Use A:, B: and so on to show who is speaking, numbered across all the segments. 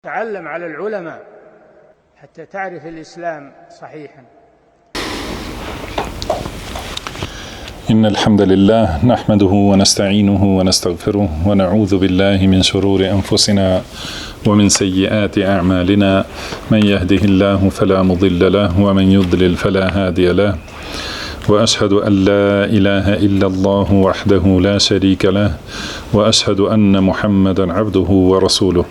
A: تعلم على العلماء حتى تعرف الإسلام صحيحا.
B: إن الحمد لله نحمده ونستعينه ونستغفره ونعوذ بالله من شرور أنفسنا ومن سيئات أعمالنا من يهده الله فلا مضل له ومن يضلل فلا هادي له وأشهد أن لا إله إلا الله وحده لا شريك له وأشهد أن محمدا عبده ورسوله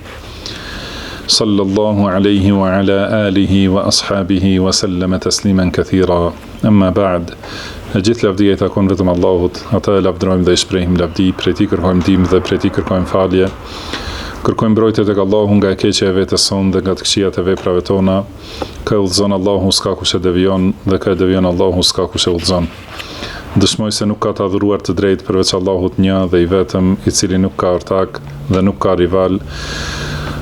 B: صلى الله عليه وعلى آله وأصحابه وسلم تسليما كثيرا. أما بعد، gjithë lavdia I takon vetëm Allahut, ata e lavdrojmë dhe I shprehim lavdi, prej Tij kërkojmë ndihmë dhe prej Tij kërkojmë falje. Kërkojmë mbrojtje tek Allahu nga e keqja e vetes sonë dhe nga të këqijat e veprave tona. Ka udhëzon Allahu s'ka kush e devijon dhe ka devijon Allahu s'ka kush e udhëzon. Dëshmoj se nuk ka të adhuruar të drejtë përveç Allahut një dhe I vetëm, I cili nuk ka ortak dhe nuk ka rival.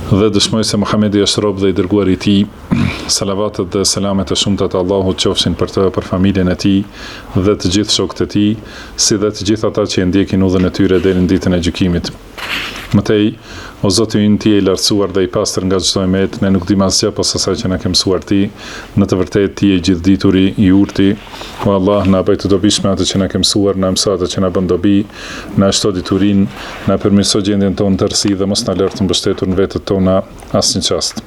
B: Dhe dëshmoj se Muhamedi është rob dhe I dërguar I Tij. Salavatet dhe selamet e shumta të Allahut qofshin për të, për familjen e tij dhe të gjithë shokët e tij, si dhe të gjithë ata që e ndjekin udhën e tyre deri në ditën e gjykimit. Mëtej, o Zoti ynë, Ti je I lartësuar dhe I pastër nga çdo emet, ne nuk dim asgjë posa asaj që na ke mësuar Ti. Në të vërtetë Ti je I gjithdituri, I urti. O Allah, na bëj të dobishme atë që na ke mësuar, na mëso atë që na bën dobi, na shto diturinë, na përmirëso gjendjen tonë të rësi dhe mos na lër të mbështetur në vetët tona asnjë çast.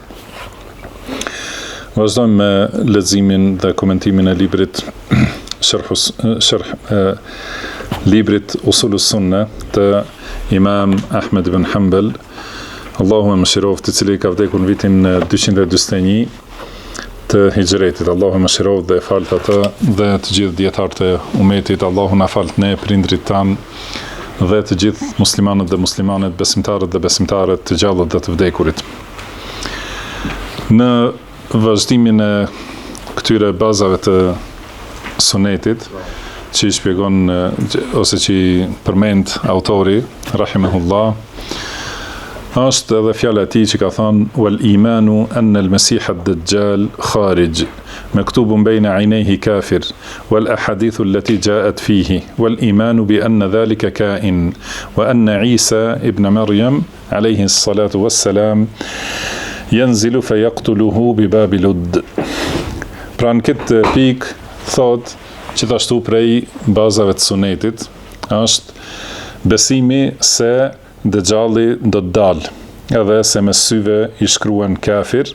B: Vazhdojmë me leximin dhe komentimin e librit librit Usulus Sunne të Imam Ahmed ibn Hanbal, Allahu e mëshiroft, I cili ka vdekur në vitin 241 të Hijretit. Allahu e mëshiroft dhe e falt atë dhe të gjithë dietarët e umetit. Allahu na falt ne, prindrit tan dhe të gjithë muslimanët dhe muslimanet, besimtarët dhe besimtarët, të gjallët dhe të vdekurit. Në vazhdimin e këtyre bazave të sunetit që I shpjegon ose që I përmend autori rahimahullah, është edhe fjala e tij që ka thënë wal imanu an al masih ad dajjal kharij maktubun bayna aynayhi kafir wal ahadith allati ja'at fihi wal imanu bi anna dhalika ka'in wa anna Isa ibn Maryam alayhi salatu wassalam yanzilu fayaqtuluhu bi babi Lud. Pra në këtë pikë thot gjithashtu prej bazave të sunetit është besimi se Dejjalli do të dalë, edhe se me syve I shkruan kafir,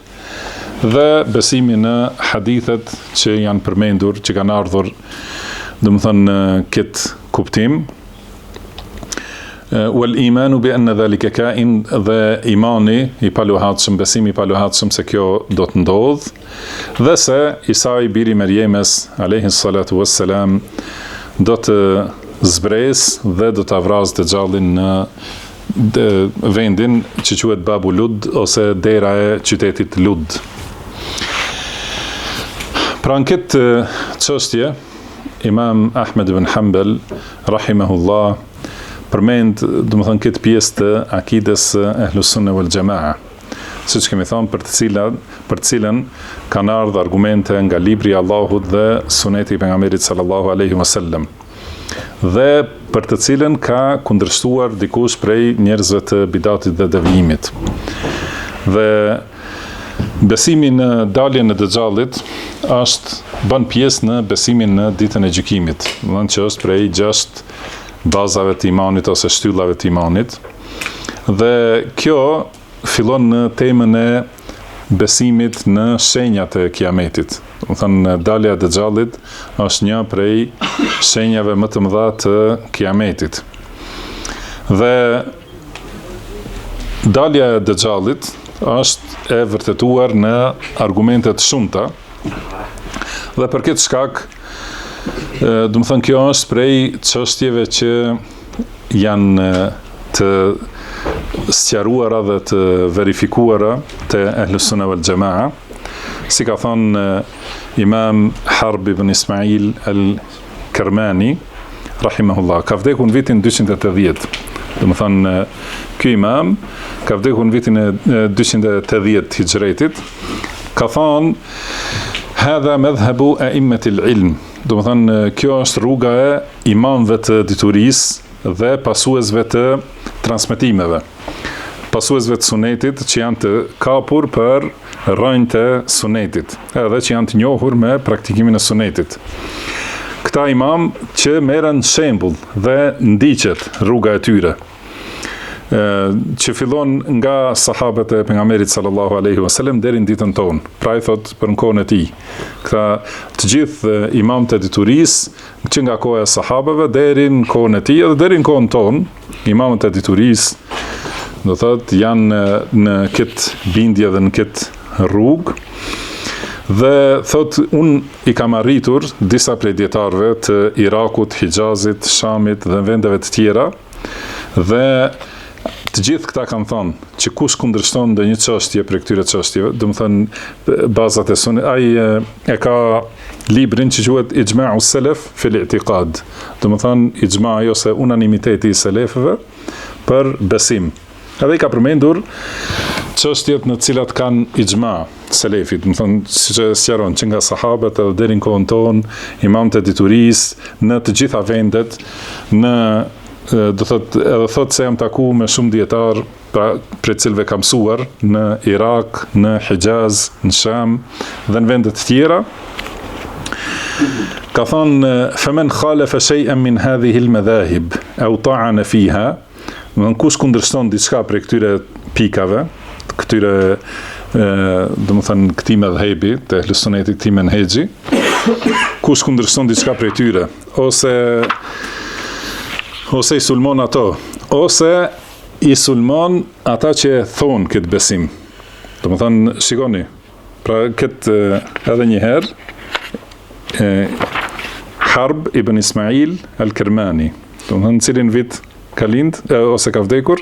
B: dhe besimi në hadithet që janë përmendur, që kanë ardhur, domethënë në këtë kuptim. Wal imanu bi anna dhalika ka'in, dhe imani I paluhatshëm, besimi I paluhatshëm se kjo do të ndodh, dhe se Isa I biri Merjemes alayhi salatu wassalam do të zbres dhe do të avraz Dejjallin në vendin që quhet Babu Lud ose dera e qytetit Lud. Pra në këtë çështje Imam Ahmed ibn Hanbal rahimahullah përmend, domethënë, këtë pjesë të akides Ahlus Sunne wal Jamaa, siç kemi thënë, për të cilën kanë ardhur argumente nga libri I Allahut dhe suneti I pejgamberit sallallahu alaihi wasallam, dhe për të cilën ka kundërshtuar dikush prej njerëzve të bidatit dhe devijimit. Dhe besimi në daljen e Dejjallit bën pjesë në besimin në ditën e gjykimit, domethënë që është prej 6 bazave të imanit ose shtyllave të imanit. Dhe kjo fillon në temën e besimit në shenjat e kiametit. Domethënë dalja e Dejjallit është një prej shenjave më të mëdha të kiametit. Dhe dalja e Dejjallit është e vërtetuar në argumente të shumta. Dhe për këtë shkak, domethënë kjo është prej çështjeve që janë të sqaruara dhe të verifikuara te Ahlus Sunne wal Jamaa, si ka thënë Imam Harb ibn Ismail al-Kermani rahimahullah, ka vdekur në vitin 280. Domethënë ky imam ka vdekur në vitin 280 Hijretit. Ka thënë hadha madhhabu a'immatil ilm. Domethënë kjo është rruga e imamëve të diturisë dhe pasuesve të transmetimeve. pasuesve të sunetit që janë të kapur për rrënjtë e sunetit, edhe që janë të njohur me praktikimin e sunetit. Këta imam që merren shembull dhe ndiqet rruga e tyre, që fillon nga sahabët e pejgamberit sallallahu alaihi wasallam deri në ditën tonë. Pra i thot për në kohën e tij. Këta të gjithë imamët e diturisë që nga koha e sahabëve deri në kohën e tij dhe deri në kohën tonë, imamët e diturisë do thot janë në këtë bindje dhe në këtë rrugë. Dhe thot unë i kam arritur disa prej dietarëve të Irakut, Hijazit, Shamit dhe vendeve të tjera dhe të gjithë këta kanë thënë që kush kundërshton ndonjë çështje për këtyre çështjeve, do të thënë bazat e sunet, ai e ka librin që quhet Ijma'u Salaf fil I'tiqad. Do të thënë ijma'i ose unanimiteti i selefëve për besim. Edhe i ka përmendur çështjet në të cilat kanë ijma selefit, do të thënë siç e sqaron që nga sahabët edhe deri në kohën tonë, imamët e diturisë në të gjitha vendet, në do thot edhe thot se jam taku me shumë dietar për cilëve kam mësuar në Irak, në Hijaz, në Sham dhe në vende të tjera. Ka thonë faman khalafa shay'an min hadhihi al-madhahib aw ta'ana fiha, do kush kundërshton diçka për këtyre pikave, këtyre do të thënë këtij madhhabi të Ehlusunnetit, këtij menhexhi, kush kundërshton diçka për tyre ose i sulmon ato, ose i sulmon ata që thonë këtë besim. Do të thënë, shikoni, pra këtë edhe një herë, Harb ibn Ismail al-Kirmani, do të thënë cilin vit ka lind, ose ka vdekur?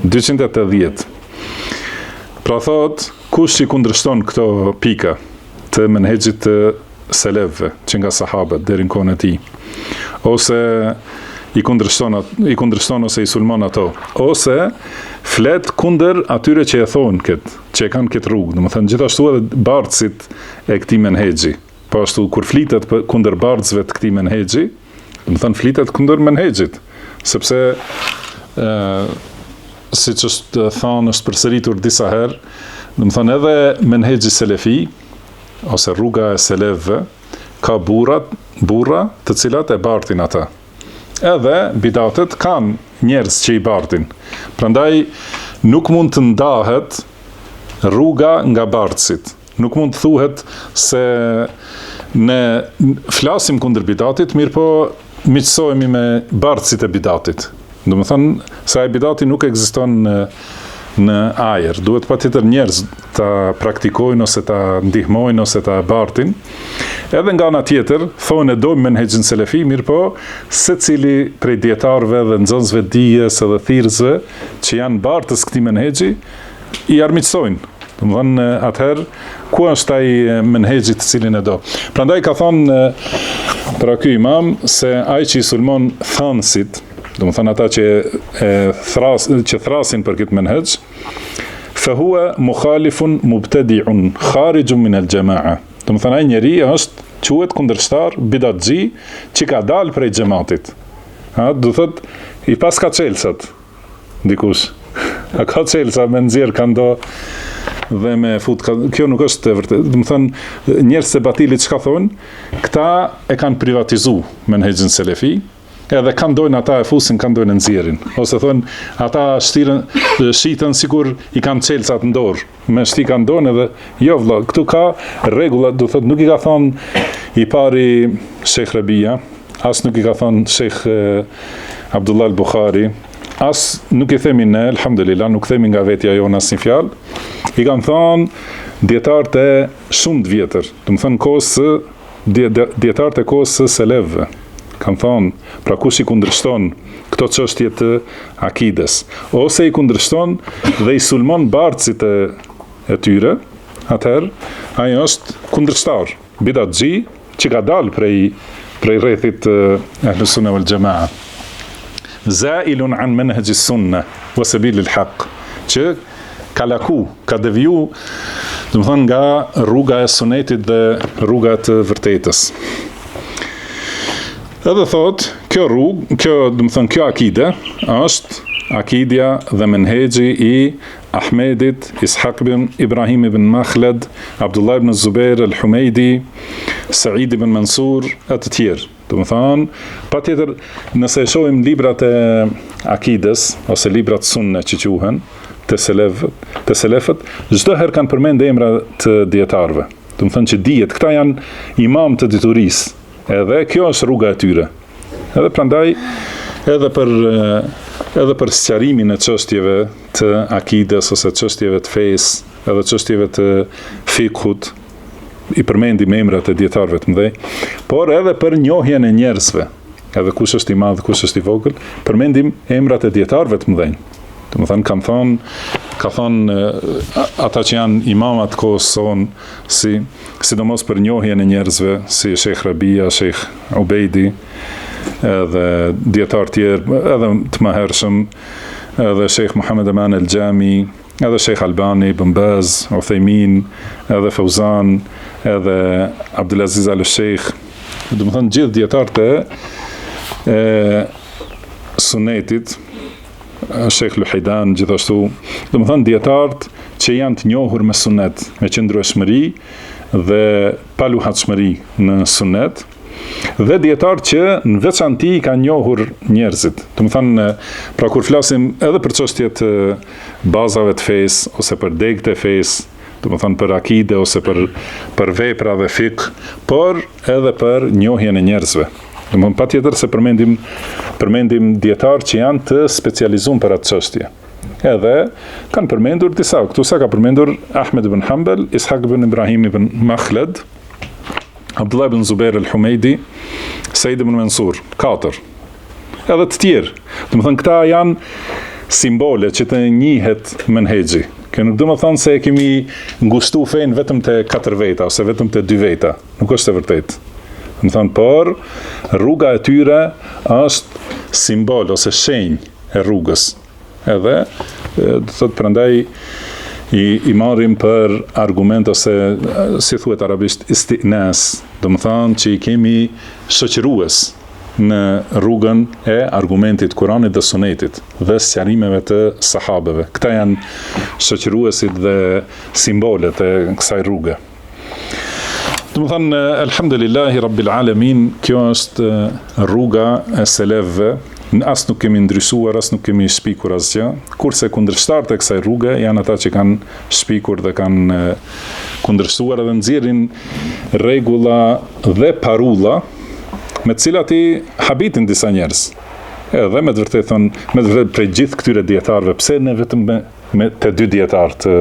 B: 280. Pra thot, kush i kundërshton këto pika të menhexhit të selefëve, që nga sahabët deri në kohën e tij, ose i kundërshton ose i sulmon ato, ose flet kundër atyre që e thonë këtë, që e kanë këtë rrugë. Do të thënë gjithashtu edhe bardhësit e këtij menhexhi. Po ashtu kur flitet kundër bardhësve të këtij menhexhi, do të thënë flitet kundër menhexhit, sepse siç është thënë, është përsëritur disa herë, do të thënë edhe menhexhi selefi ose rruga e selefëve ka burra të cilat e bardhin ata. Edhe bidatet kanë njerëz që i bardhin. Prandaj nuk mund të ndahet rruga nga bardhësit. Nuk mund të thuhet se ne flasim kundër bidatit, mirë po miqësohemi me bardhësit e bidatit. Do të thënë se ai bidati nuk ekziston në ajër. Duhet patjetër njerëz ta praktikojnë ose ta ndihmojnë ose ta bardhin. Edhe nga ana tjetër, thonë dojmë menhexhin selefi, mirë po, secili prej dietarëve dhe nxënësve dijes edhe thirrësve që janë bardhës këtij menhexhi, i armiqsojnë. Do të thënë atëherë ku është ai menhexhi të cilin e do. Prandaj ka thonë për ky imam se ai që i sulmon thanësit, do të thënë ata që thrasin për këtë menhexh, fa huwa mukhalifun mubtadi'un kharijun min al-jama'a. Do të thënë ai njeri është quhet kundërshtar bidatxhi që ka dalë prej xhamatit. Do thotë i pas ka çelsat dikush. A ka çelsa me nxjerr kando dhe me fut, kjo nuk është e vërtetë. Do të thënë njerëz se batilit çka thonë, këta e kanë privatizuar menhexhin selefi, edhe kanë dojnë ata e fusin, kanë dojnë nxjerrin. Ose thonë ata shiten sikur i kanë çelcat në dorë. Me shti kanë dojnë edhe jo vëlla, këtu ka rregulla, do thotë nuk i ka thonë i pari Sheikh Rabia, as nuk i ka thonë Sheikh Abdullah al-Bukhari, as nuk i themi ne, alhamdulillah, nuk themi nga vetja jona asnjë fjalë. I kanë thonë dietarët e shumë të vjetër, do të thënë kohës dietarët e kohës së selefëve. Kanë thonë, pra kush i kundërshton këto çështje të akides, ose i kundërshton dhe i sulmon bardhësit e tyre, atëherë ai është kundërshtar, bidatxhi që ka dalë prej rrethit Ahlus Sunna wal Jamaa. Zailun an manhaj as-sunnah wa sabil al-haq, që ka laku, ka deviju, do të thënë nga rruga e sunetit dhe rruga të vërtetës. Edhe thot, kjo rrugë, kjo, do të thënë, kjo akide është akidja dhe menhexhi i Ahmedit, Ishaq ibn Ibrahim ibn Makhlad, Abdullah ibn Zubair al-Humeidi, Said ibn Mansur, e të tjerë. Do të thonë, patjetër nëse e shohim librat e akides ose librat sunne që quhen të selefët, çdo herë kanë përmend emra të dietarëve. Do të thonë që dihet, këta janë imam të diturisë, edhe kjo është rruga e tyre. Edhe prandaj edhe për sqarimin e çështjeve të akides ose çështjeve të fesë, edhe çështjeve të fikut, i përmendim emrat e dietarëve të mëdhej, por edhe për njohjen e njerëzve, edhe kush është i madh, kush është i vogël, përmendim emrat e dietarëve të mëdhenj. Domethënë ka thonë ata që janë imamat kohës sonë, sidomos për njohjen e njerëzve, si Sheikh Rabia, Sheikh Ubeidi, edhe dietar tjerë, edhe të mëhershëm, edhe Sheikh Muhammad Aman el-Jami, edhe Sheikh Albani, Ibn Baz, Uthaymin, edhe Fauzan, edhe Abdulaziz al-Sheikh, do të thonë gjithë dietarët e sunetit, Sheikh Luhidan, gjithashtu, do të thonë dietarët që janë të njohur me sunet, me qëndrueshmëri dhe paluhatshmëri në sunet, dhe dietarë që në veçanti kanë njohur njerëzit. Do të thonë, pra kur flasim edhe për çështjet bazave të fesë ose për degët e fesë, do të thonë për akide ose për vepra dhe fik, por edhe për njohjen e njerëzve. Do të thonë patjetër se përmendim dietarë që janë të specializuar për atë çështje. Edhe kanë përmendur disa, këtu sa ka përmendur Ahmed ibn Hanbal, Ishaq ibn Ibrahim ibn Makhlad, Abdullah ibn Zubair al-Humeidi, Said ibn Mansur, 4. Edhe të tjerë. Do të thonë këta janë simbole që të njihet menhexhi. Kjo nuk do të thonë se e kemi ngushtu fen vetëm te 4 veta ose vetëm te 2 veta. Nuk është e vërtetë. Do të thonë, por rruga e tyre është simbol ose shenjë e rrugës. Edhe do të thotë prandaj i marrim për argument ose si thuhet arabisht istinas, do të thonë që i kemi shoqërues në rrugën e argumentit Kuranit dhe Sunetit dhe sqarimeve të sahabeve. Këta janë shoqëruesit dhe simbolet e kësaj rruge. Do të thonë elhamdulillahi rabbil alamin, kjo është rruga e selefëve. As nuk kemi ndryshuar, as nuk kemi shpikur asgjë, kurse kundërshtarët e kësaj rruge janë ata që kanë shpikur dhe kanë kundërshtuar edhe nxjerrin rregulla dhe parulla me të cilat i habitin disa njerëz. Edhe me të vërtetë thonë, me të vërtetë prej gjithë këtyre dietarëve, pse ne vetëm me të 2 dietarë të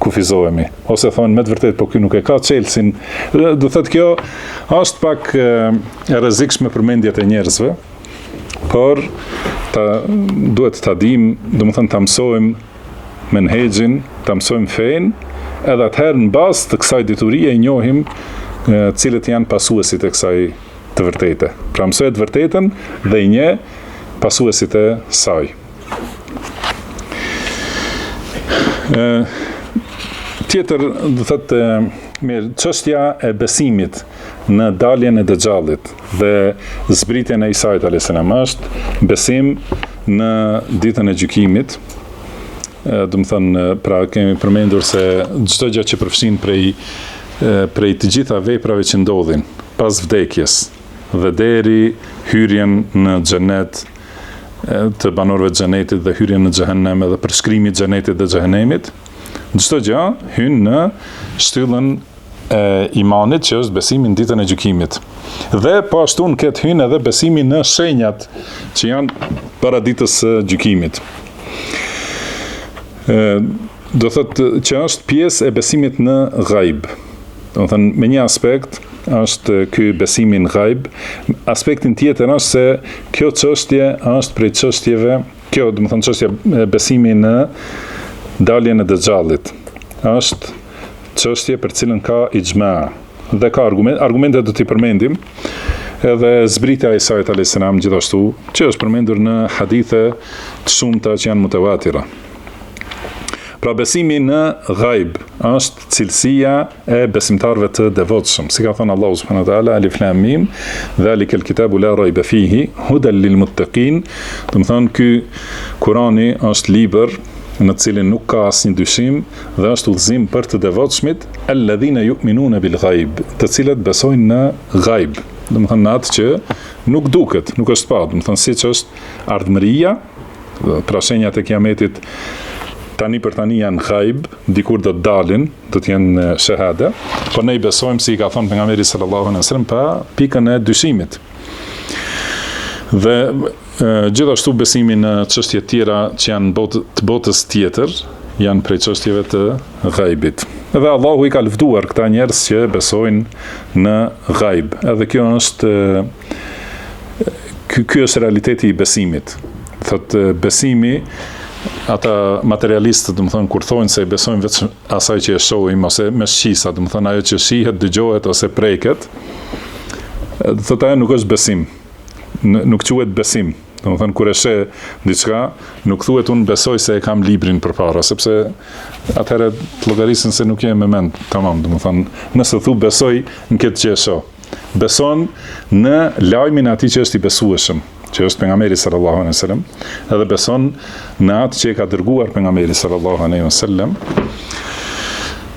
B: kufizohemi, ose thonë me të vërtetë po ky nuk e ka çelsin. Do thotë kjo është pak e rrezikshme për mendjet e njerëzve. Por duhet ta dim, domethënë ta mësojmë menhexhin, ta mësojmë fen, edhe atëherë në bazë të kësaj diturie i njohim cilët janë pasuesit e kësaj të vërtete. Pra mësoj të vërtetën dhe i njeh pasuesit e saj. Tjetër, do thotë, mirë, çështja e besimit në daljen e Dejxhallit dhe zbritjen e Isait a.s. është besim në ditën e gjykimit. Do të thonë, pra kemi përmendur se çdo gjë që përfshin prej të gjitha veprave që ndodhin pas vdekjes dhe deri hyrjen në xhenet të banorëve të xhenetit dhe hyrjen në xhehenem edhe përshkrimi i xhenetit dhe xhehenemit, çdo gjë hyn në shtyllën e imanit që është besimi në ditën e gjykimit. Dhe po ashtu në këtë hyn edhe besimi në shenjat që janë para ditës së gjykimit. Do thotë që është pjesë e besimit në ghaib. Do thënë me një aspekt është ky besimi në ghaib, aspektin tjetër është se kjo çështje është prej çështjeve, kjo do të thonë çështja besimi në daljen e Dejxhallit. Është çështje për cilën ka ixhma dhe ka argumente do t'i përmendim, edhe zbritja e Isait a.s. gjithashtu, që është përmendur në hadithe të shumta që janë mutawatira. Pra besimi në ghaib është cilësia e besimtarëve të devotshëm. Si ka thënë Allahu subhanahu wa taala, Alif Lam Mim, "Dhalikal kitabu la rayba fihi, hudan lil muttaqin." Do të thonë ky Kurani është libër në cilin nuk ka asnjë dyshim dhe është udhëzim për të devotshmit, alladhina yu'minuna bil ghaib, të cilët besojnë në ghaib. Do të thonë atë që nuk duket, nuk është pa, do të thonë siç është ardhmëria, pra shenjat e kiametit tani për tani janë ghaib, dikur do të dalin, do të jenë shahada, por ne i besojmë si i ka thënë pejgamberi sallallahu alaihi wasallam pa pikën e dyshimit. Dhe gjithashtu besimi në çështje tjera që janë të botës tjetër, janë prej çështjeve të ghaibit. Edhe Allahu i ka lëvduar këta njerëz që besojnë në ghaib. Edhe kjo është ky është realiteti i besimit. Thotë besimi, ata materialistët, do të thonë, kur thonë se besojnë vetëm asaj që e shohim ose me shqisa, do të thonë ajo që shihet, dëgjohet ose preket, thotë ajo nuk është besim. Nuk quhet besim. Do të thonë kur e sheh diçka, nuk thuhet unë besoj se e kam librin përpara, sepse atëherë të llogarisën se nuk je me mend, tamam, do të thonë, nëse thu besoj në këtë që e shoh. Beson në lajmin e atij që është i besueshëm, që është pejgamberi sallallahu alaihi wasallam, edhe beson në atë që e ka dërguar pejgamberi sallallahu alaihi wasallam.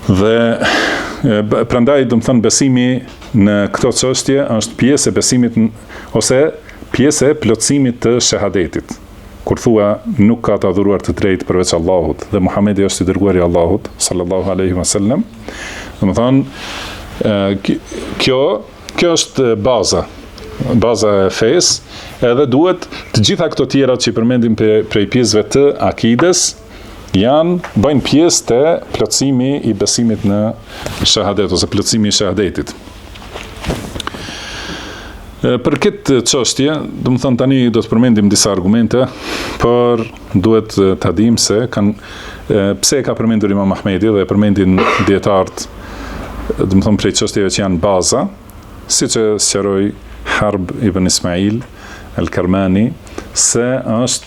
B: Dhe prandaj do të thënë besimi në këto çështje është pjesë e besimit ose pjesë e plotësimit të shahadetit. Kur thua nuk ka të adhuruar të drejtë përveç Allahut dhe Muhamedi është i dërguari i Allahut sallallahu alaihi wasallam, do të thënë kjo është baza e fesë, edhe duhet të gjitha këto tjera që i përmendim prej pjesëve të akides bëjnë pjesë të plotësimi i besimit në shahadet ose plotësimi i shahadetit. Për këtë çështje, do të thonë tani do të përmendim disa argumente, por duhet ta dim se pse ka përmendur Imam Ahmedi dhe përmendin dietarët, do të thonë prej çështjeve që janë baza, siç e sqaroi Harb ibn Ismail al-Karmani, se është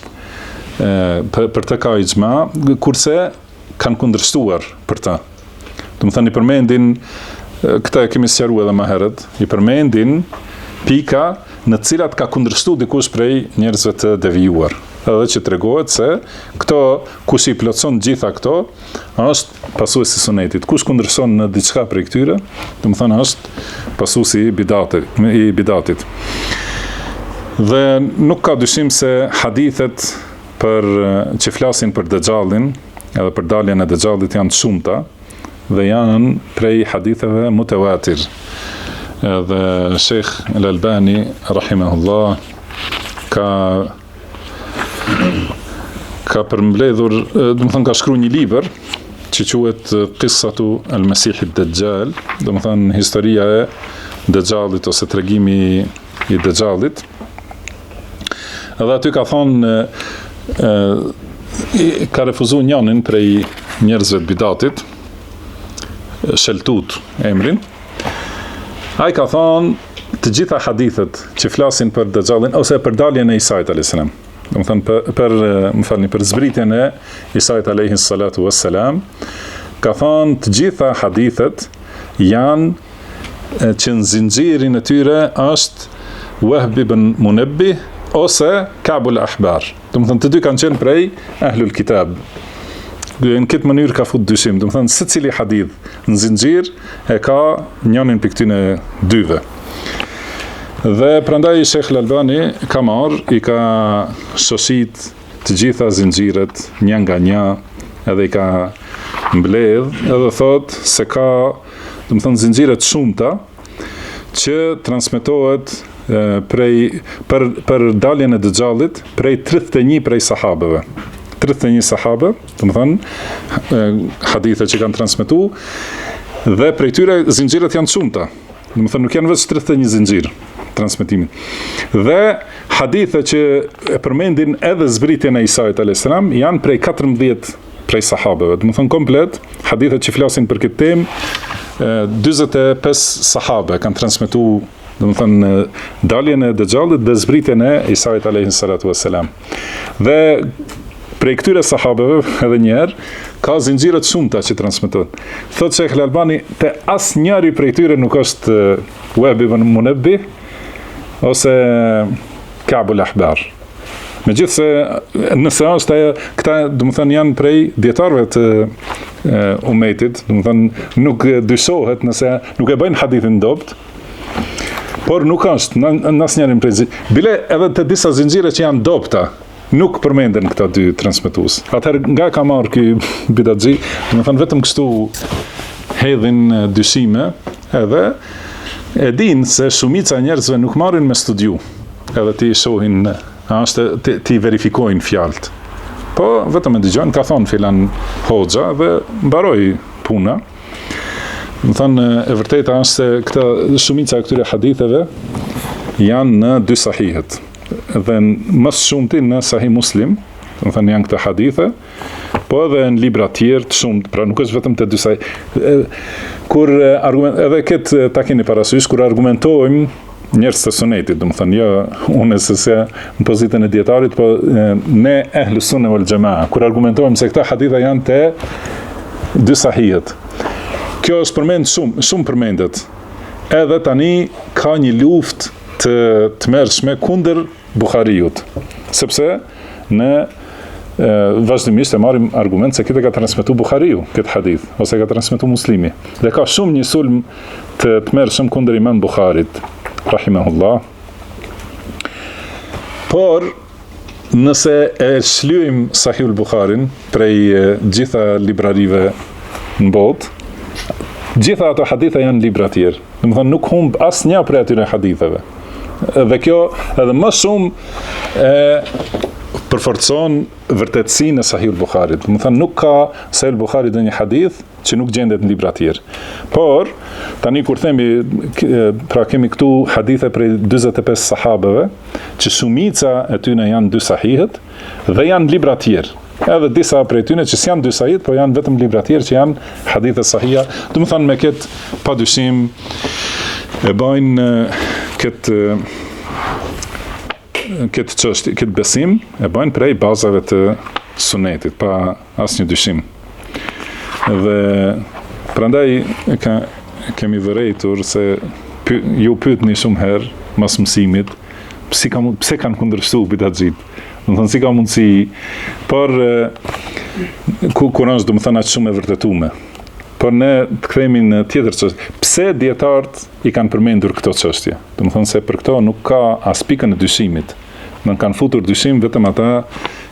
B: për të ka ixhma, kurse kanë kundërshtuar për të. Do të thënë i përmendin, këta e kemi sqaruar edhe më herët, i përmendin pika në të cilat ka kundërshtuar dikush prej njerëzve të devijuar. Edhe që tregohet se kush i plotson gjitha këto është pasuesi i sunetit. Kush kundërshton në diçka prej këtyre, do të thonë është pasuesi i bidatit. Dhe nuk ka dyshim se hadithet që flasin për Dejjalin, edhe për daljen e Dejjallit janë të shumta dhe janë prej haditheve mutawatir. Edhe Sheikh Al-Albani rahimahullah ka përmbledhur, do të thonë ka shkruar një libër që quhet Qissatu al-Masih ad-Dajjal, do të thonë historia e Dejjallit ose tregimi i Dejjallit. Edhe aty ka thonë ka refuzuar njënin prej njerëzve të bidatit, Sheltut emrin. Ai ka thonë të gjitha hadithet që flasin për Dejjalin ose për daljen e Isait alayhis salam, do të thonë për zbritjen e Isait alayhis salatu wassalam, ka thonë të gjitha hadithet janë që në zinxhirin e tyre është Wahb ibn Munabbih ose Ka'bul Ahbar. Do të thonë të dy kanë qenë prej Ahlul Kitab. Në këtë mënyrë ka fut dyshim, do të thonë secili hadith në zinxhir e ka njënin prej këtyre dyve. Dhe prandaj Sheikh Al-Albani ka marrë, i ka shoshit të gjitha zinxhiret një nga një, edhe i ka mbledh, edhe thot se ka, do të thonë zinxhire të shumta që transmetohet për daljen e Dejjallit prej 31 prej sahabeve. 31 sahabe, do të thonë hadithe që kanë transmetuar, dhe prej tyre zinxhiret janë shumta. Do të thonë nuk janë vetëm 31 zinxhir transmetimi. Dhe hadithe që e përmendin edhe zbritjen e Isait alayhis salam janë prej 14 prej sahabeve. Do të thonë komplet hadithet që flasin për këtë temë, 45 sahabe kanë transmetuar, do të thonë daljen e Dejjallit dhe zbritjen e Isait alayhis salatu wassalam. Dhe prej këtyre sahabeve edhe një herë ka zinxhire të shumta që transmetojnë. Thotë Sheikh Al-Albani, te asnjëri prej tyre nuk është Wahb ibn Munabbih ose Ka'b al-Ahbar. Megjithse nëse është ajo, këta domethënë janë prej dietarëve të umetit, domethënë nuk dyshohet nëse nuk e bëjnë hadithin dopt, por nuk është në asnjërin prej bile edhe të disa zinxhire që janë dopta nuk përmenden këta dy transmetues. Atëherë nga ka marrë ky bidatxhi, domethënë vetëm kështu hedhin dyshime, edhe e dinë se shumica e njerëzve nuk marrin me studiu, edhe ti shohin ti verifikojnë fjalët. Po vetëm e dëgjojnë, ka thonë filan hoxha dhe mbaroi puna. Më thënë, e vërteta është se këta shumica e këtyre haditheve janë në dy sahihet. Dhe më shumti në Sahih Muslim, më thënë janë këta hadithe, po edhe në libra tjerë të shumt, pra nuk është vetëm të dy sahihet. Kur edhe këtë ta keni parasysh, kur argumentojmë njerëz të sunetit, do të thënë jo unë se në pozitën e dietarit, po ne ehlus sunne wal jamaa, kur argumentojmë se këta haditha janë te dy sahihet. Kjo është përmend shumë përmendet. Edhe tani ka një luftë të tmerrshme kundër Buhariut, sepse ne vazhdimisht e marrim argument se këtë ka transmetuar Buhariu, këtë hadith, ose ka transmetuar Muslimi. Dhe ka shumë një sulm të tmerrshëm kundër Imam Buharit, rahimahullah. Por nëse e shlyejm Sahihul Buharin prej gjitha librarive në botë, gjitha ato hadithe janë libra tjerë. Domethënë nuk humb asnjë prej atyre haditheve. Dhe kjo edhe më shumë përforcon vërtetësinë e Sahihul Buharit. Domethënë nuk ka Sahihul Buharit dhe një hadith që nuk gjendet në libra tjerë. Por tani kur themi, pra kemi këtu hadithe prej 45 sahabeve, që shumica e tyre janë dy sahihet dhe janë libra tjerë. Edhe disa prej tyre që s'janë dy sahihet, po janë vetëm libra tjerë që janë hadithe sahija. Domethënë me këtë padyshim e bajnë këtë çështje, këtë besim e bajnë prej bazave të sunetit, pa asnjë dyshim. Dhe prandaj kemi vërejtur se ju pyetni shumë herë mas mësimit pse kanë kundërshtuar bidatxhit. Domethënë si ka mundësi, por kur është domethënë aq shumë e vërtetuar. Por ne të kthehemi në tjetër çështje. Pse dietarët i kanë përmendur këto çështje? Domethënë se për këto nuk ka as pikën e dyshimit. Nuk kanë futur dyshim vetëm ata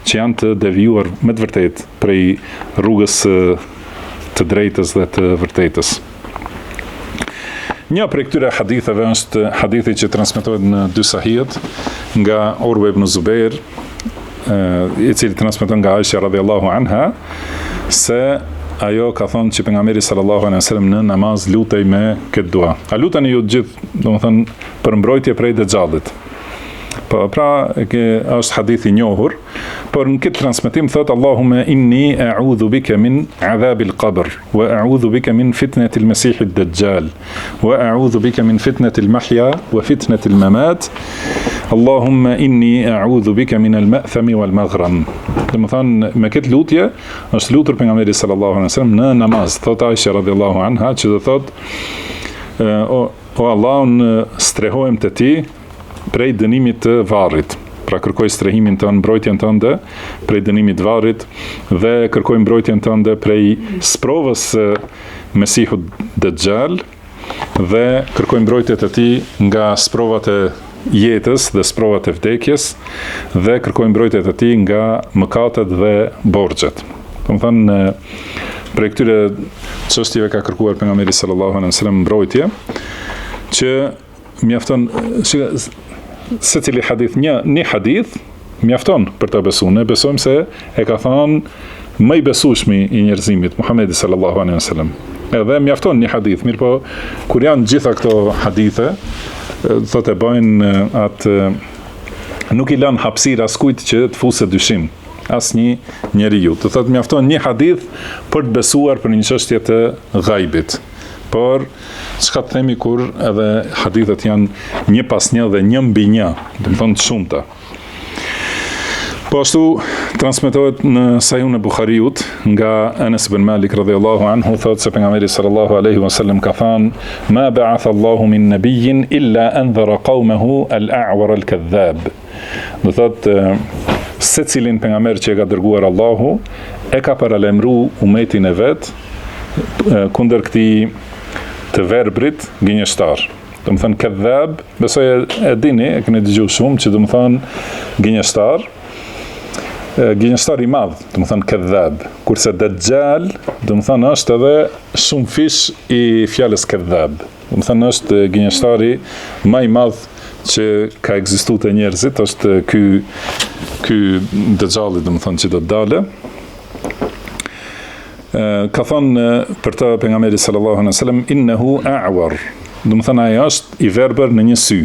B: që janë të devijuar me të vërtetë prej rrugës të drejtës dhe të vërtetës. Një prej këtyre haditheve është hadithi që transmetohet në dy sahihet nga Urwa ibn Zubair, i cili transmeton nga Aisha radhiyallahu anha, se ajo ka thonë që pejgamberi sallallahu alaihi wasallam në namaz lutej me këtë dua. A lutani ju të gjithë, domethënë për mbrojtje prej dexhallit. Pra është hadith i njohur, por në këtë transmetim thot Allahumma inni a'udhu bika min adhabil qabr wa a'udhu bika min fitnatil masihid dajjal wa a'udhu bika min fitnatil mahya wa fitnatil mamat. Allahumma inni a'udhu bika min al-ma'thami wal maghram. Domethënë me këtë lutje është lutur pejgamberi sallallahu alaihi wasallam në namaz. Thot Aisha radhiyallahu anha që do thot o Allah, unë strehohem te ti prej dënimit të varrit. Pra kërkoj strehimin tënd, mbrojtjen tënde prej dënimit të varrit dhe kërkoj mbrojtjen tënde prej sprovës Mesihut Dajjal dhe kërkoj mbrojtjet e tij nga sprovat e jetës dhe sprovat e vdekjes dhe kërkoj mbrojtjet e tij nga mëkatet dhe borxhet. Domethënë prej këtyre çështjeve ka kërkuar pejgamberi sallallahu alaihi wasallam mbrojtje që mjafton se cili hadith, një hadith mjafton për të besuar. Ne besojmë se e ka thënë më i besueshmi i njerëzimit, Muhamedi sallallahu alaihi wasallam. Edhe mjafton një hadith, mirë po kur janë gjitha këto hadithe, thotë bëjnë atë nuk i lën hapësirë askujt që të fusë dyshim, asnjë njeriu. Do thotë mjafton një hadith për të besuar për një çështje të ghaibit. Por çka të themi kur edhe hadithet janë një pas një dhe një mbi një, do të thonë të shumta. Po ashtu transmetohet në Sahihun e Buhariut nga Anas ibn Malik radhiyallahu anhu, thotë se pejgamberi sallallahu alaihi wasallam ka thënë: "Ma ba'atha Allahu min nabiyyin illa anzara qaumahu al-a'war al-kadhab." Do thotë secilin pejgamber që e ka dërguar Allahu e ka paralajmëruar umetin e vet kundër këtij të verbrit gënjeshtar. Do të thënë kadhab, besoj e dini, e keni dëgjuar shumë që do të thënë gënjeshtar. Gënjeshtar i madh, do të thënë kadhab, kurse dajjal, do të thënë është edhe shumë fish i fjalës kadhab. Do të thënë është gënjeshtari më i madh që ka ekzistuar te njerëzit, është ky dajjali, do të thënë që do të dalë. Ka thënë për të pejgamberi sallallahu alaihi wasallam innehu a'war, do të thënë ai është i verbër në një sy.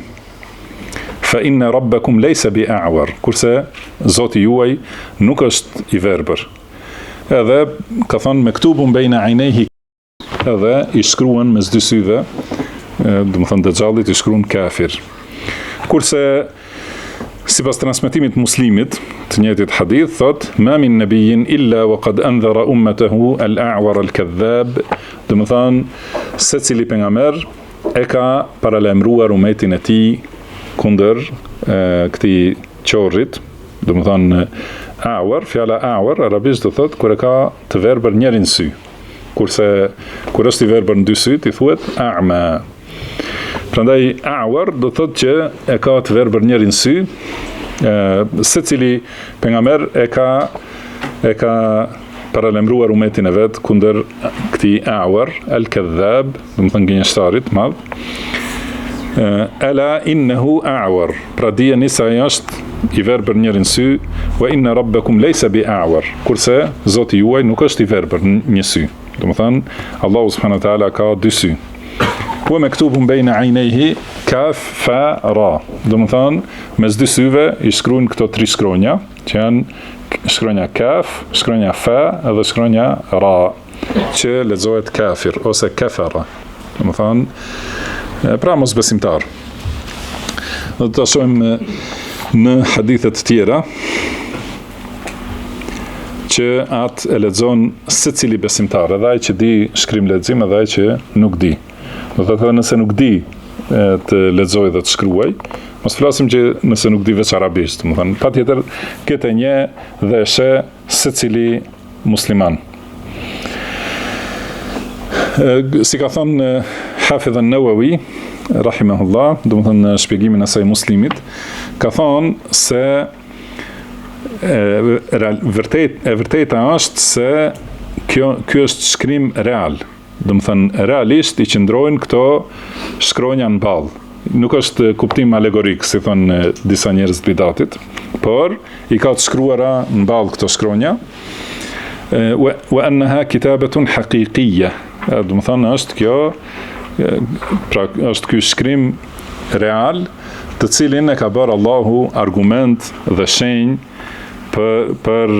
B: Fa inna rabbakum laysa bi a'war, kurse Zoti juaj nuk është i verbër. Edhe ka thënë mektubun baina aynayhi, edhe i shkruan mes dy syve, do të thënë dajjalit i shkruan kafir. Kurse sipas transmetimit muslimit të njëjtit hadith thot: "Ma min nabiyyin illa wa qad anzara ummatahu al-a'war al-kadhab", do të thënë secili pejgamber e ka paralajmëruar umetin e tij kundër këtij qorrit, do të thënë a'war, fjala a'war arabisht do thotë kur e ka të verbër njërin sy. Kurse kur është i verbër në dy sy, i thuhet a'ma. Prandaj a'war do thotë që e ka të verbër njërin sy. Secili pejgamber e ka paralajmëruar umetin e vet kundër këtij a'war, al-kadhab, do të thënë gënjeshtarit madh. Ala innehu a'war, pra dijeni se ai është i verbër njërin sy, wa inna rabbakum laysa bi a'war, kurse Zoti juaj nuk është i verbër një sy. Do të thënë Allahu subhanahu wa taala ka dy sy. Wa maktubun baina aynayhi kaf fa ra, do të thënë mes dy syve i shkruajnë këto tri shkronja, që janë shkronja kaf, shkronja fa dhe shkronja ra, që lexohet kafir ose kafara. Do të thënë pra mos besimtar. Do të shohim në hadithet tjera që atë e lexon secili besimtar, edhe ai që di shkrim lexim edhe ai që nuk di. Do të thotë nëse nuk di të lexoj dhe të shkruaj, mos flasim që nëse nuk di veç arabisht, do të thënë patjetër këtë një dhe e sheh secili musliman. Si ka thënë Hafidh an-Nawawi rahimahullah, do të thënë shpjegimin e asaj muslimit, ka thënë se vërteta është se ky është shkrim real. Do të thënë realisht i qëndrojnë këto shkronja në ball. Nuk është kuptim alegorik, si thonë disa njerëz të bidatit, por i ka të shkruara në ball këto shkronja. Wa annaha kitabatun haqiqiyya. Do të thënë është kjo, pra është ky shkrim real, të cilin e ka bërë Allahu argument dhe shenjë për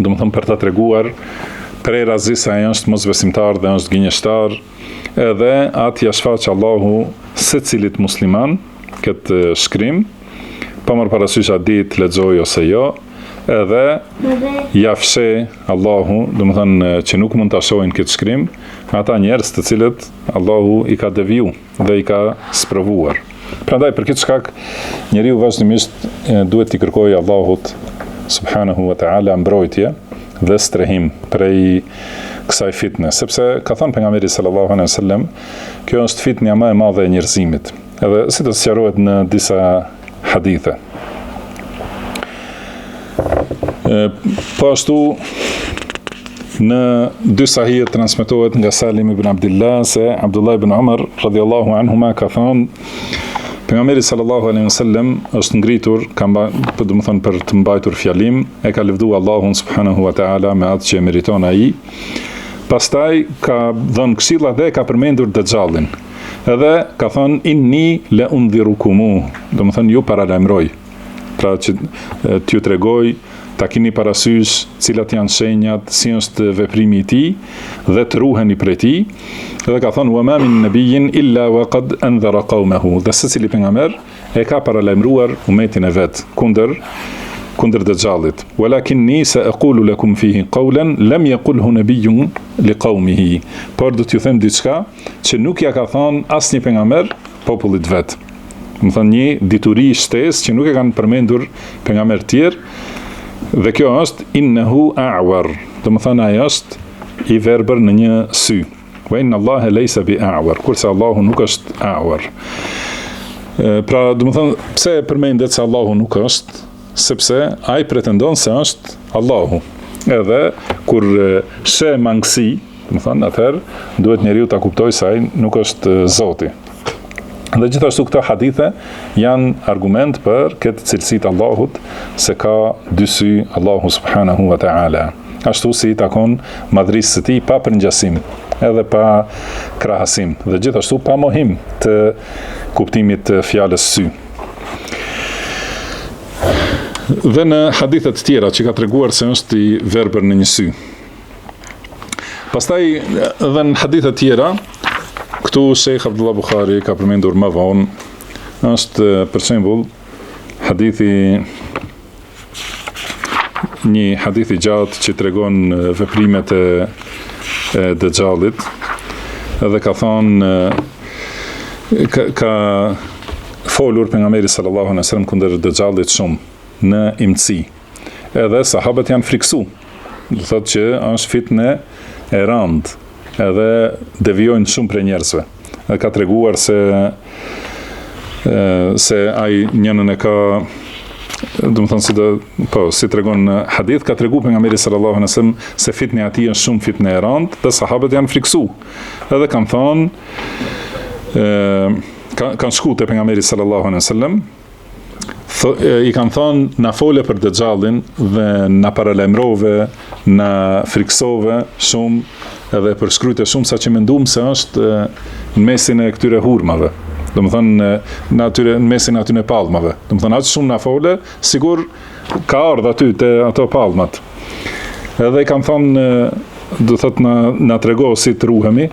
B: do të thënë për ta treguar prej razi se ai është mosbesimtar dhe është gënjeshtar, edhe atë ja shfaq Allahu secilit musliman këtë shkrim, pa marrë parasysh a di të lexoj ose jo, edhe ja fshe Allahu, do të thënë që nuk mund ta shohin këtë shkrim, ata njerëz të cilët Allahu i ka deviju dhe i ka sprovuar. Prandaj për këtë shkak njeriu vazhdimisht duhet t'i kërkojë Allahut subhanahu wa ta'ala mbrojtje dhe strehim prej kësaj fitne, sepse ka thënë pejgamberi sallallahu alaihi wasallam, kjo është fitnja më e madhe e njerëzimit. Edhe si do të sqarohet në disa hadithe. Po ashtu në dy sahih transmetohet nga Salim ibn Abdullah se Abdullah ibn Umar radhiyallahu anhuma ka thënë pejgamberi sallallahu alaihi wasallam është ngritur, do të thënë për të mbajtur fjalim, e ka lëvduar Allahun subhanahu wa taala me atë që meriton ai. Pastaj ka dhënë këshilla dhe ka përmendur Dajjalin. Edhe ka thënë inni la undhirukumu, do të thënë ju paralajmëroj. Pra që t'ju tregoj ta keni parasysh cilat janë shenjat, si është veprimi i tij dhe të ruheni prej tij. Dhe ka thënë: "Wa ma min nabiyyin illa wa qad anzara qaumahu." Dhe secili pejgamber e ka paralajmëruar umetin e vet kundër Dajjalit. "Walakinni sa'qulu lakum fihi qawlan lam yaqulhu nabiyyun liqaumihi." Por do t'ju them diçka që nuk ja ka thënë asnjë pejgamber popullit vet. Do të thonë një dituri shtesë që nuk e kanë përmendur pejgamber tjerë, dhe kjo është innehu a'war. Do të thonë ai është i verbër në një sy. Wa inna Allaha laysa bi a'war, kurse Allahu nuk është a'war. Pra, do të thonë, pse përmendet se Allahu nuk është? Sepse ai pretendon se është Allahu. Edhe kur sheh mangësi, do të thonë, atëherë duhet njeriu ta kuptojë se ai nuk është Zoti. Dhe gjithashtu këto hadithe janë argument për këtë cilësi të Allahut, se ka dy sy Allahu subhanahu wa ta'ala. Ashtu si i takon madhrisë së tij pa përngjasim, edhe pa krahasim, dhe gjithashtu pa mohim të kuptimit të fjalës sy. Dhe në hadithet tjera që ka treguar se është i verbër në një sy. Pastaj edhe në hadithet tjera, këtu Sheikh Abdullah Bukhari ka përmendur më vonë, është për shembull një hadith i gjatë që tregon veprimet e Dajjalit, edhe ka thonë ka folur pejgamberi sallallahu alaihi wasallam kundër Dajjalit shumë në imtësi. Edhe sahabët janë friksu. Do thotë që është fitne e rëndë, edhe devijojnë shumë prej njerëzve. Dhe ka treguar se ai njënën e ka, do të thonë si tregon në hadith, ka tregu pejgamberi sallallahu alaihi wasallam se fitne e atij është shumë fitne e rëndë, dhe sahabët janë friksu. Edhe kanë thonë, kanë shku te pejgamberi sallallahu alaihi wasallam, i kanë thonë na fole për Dajjalin dhe na paralajmërove, na friksove shumë, edhe përshkruajte shumë, sa që menduam se është në mesin e këtyre hurmave. Do të thonë në mesin e atyre pallmave. Do të thonë aq shumë na fole, sigur ka ardhur aty te ato pallmat. Edhe i kanë thonë, do thotë na trego si të ruhemi.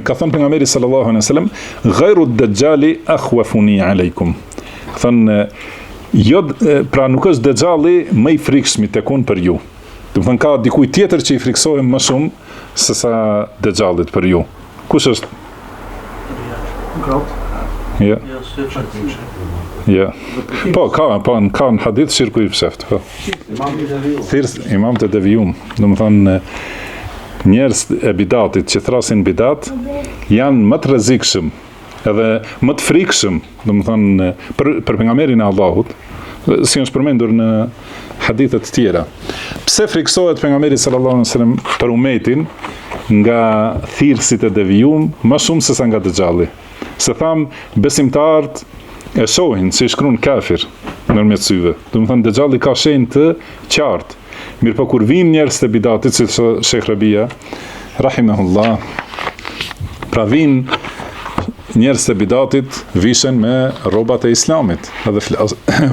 B: Ka thënë pejgamberi sallallahu alaihi wasallam: "Ghayru ad-Dajjali akhwafuni alaykum." Thënë, jo, pra nuk është Dajjalli më i frikshmi tek unë për ju. Do të thonë ka dikuj tjetër që i friksohem më shumë se sa Dajjallit për ju. Kush është? Ja. Ja. Po, ka në hadith shirku i fsheft. Po. Imam të devijum. Do të thonë njerëz e bidatit që thrasin bidat janë më të rrezikshëm, edhe më të frikshëm, do të thonë për pejgamberin e Allahut, si është përmendur në hadithe të tjera. Pse friksohet pejgamberi sallallahu alaihi wasallam për umetin nga thirrësit e devijum më shumë se sa nga Dajjalli? Se tham, besimtarët e shohin si shkruan kafir nërmjet syve. Do të thonë Dajjalli ka shenjë të qartë. Mirë po kur vinë njerëz të bidatit, si Sheikh Rabia rahimahullah, pra vinë njerëz të bidatit, vishen me rrobat e islamit, edhe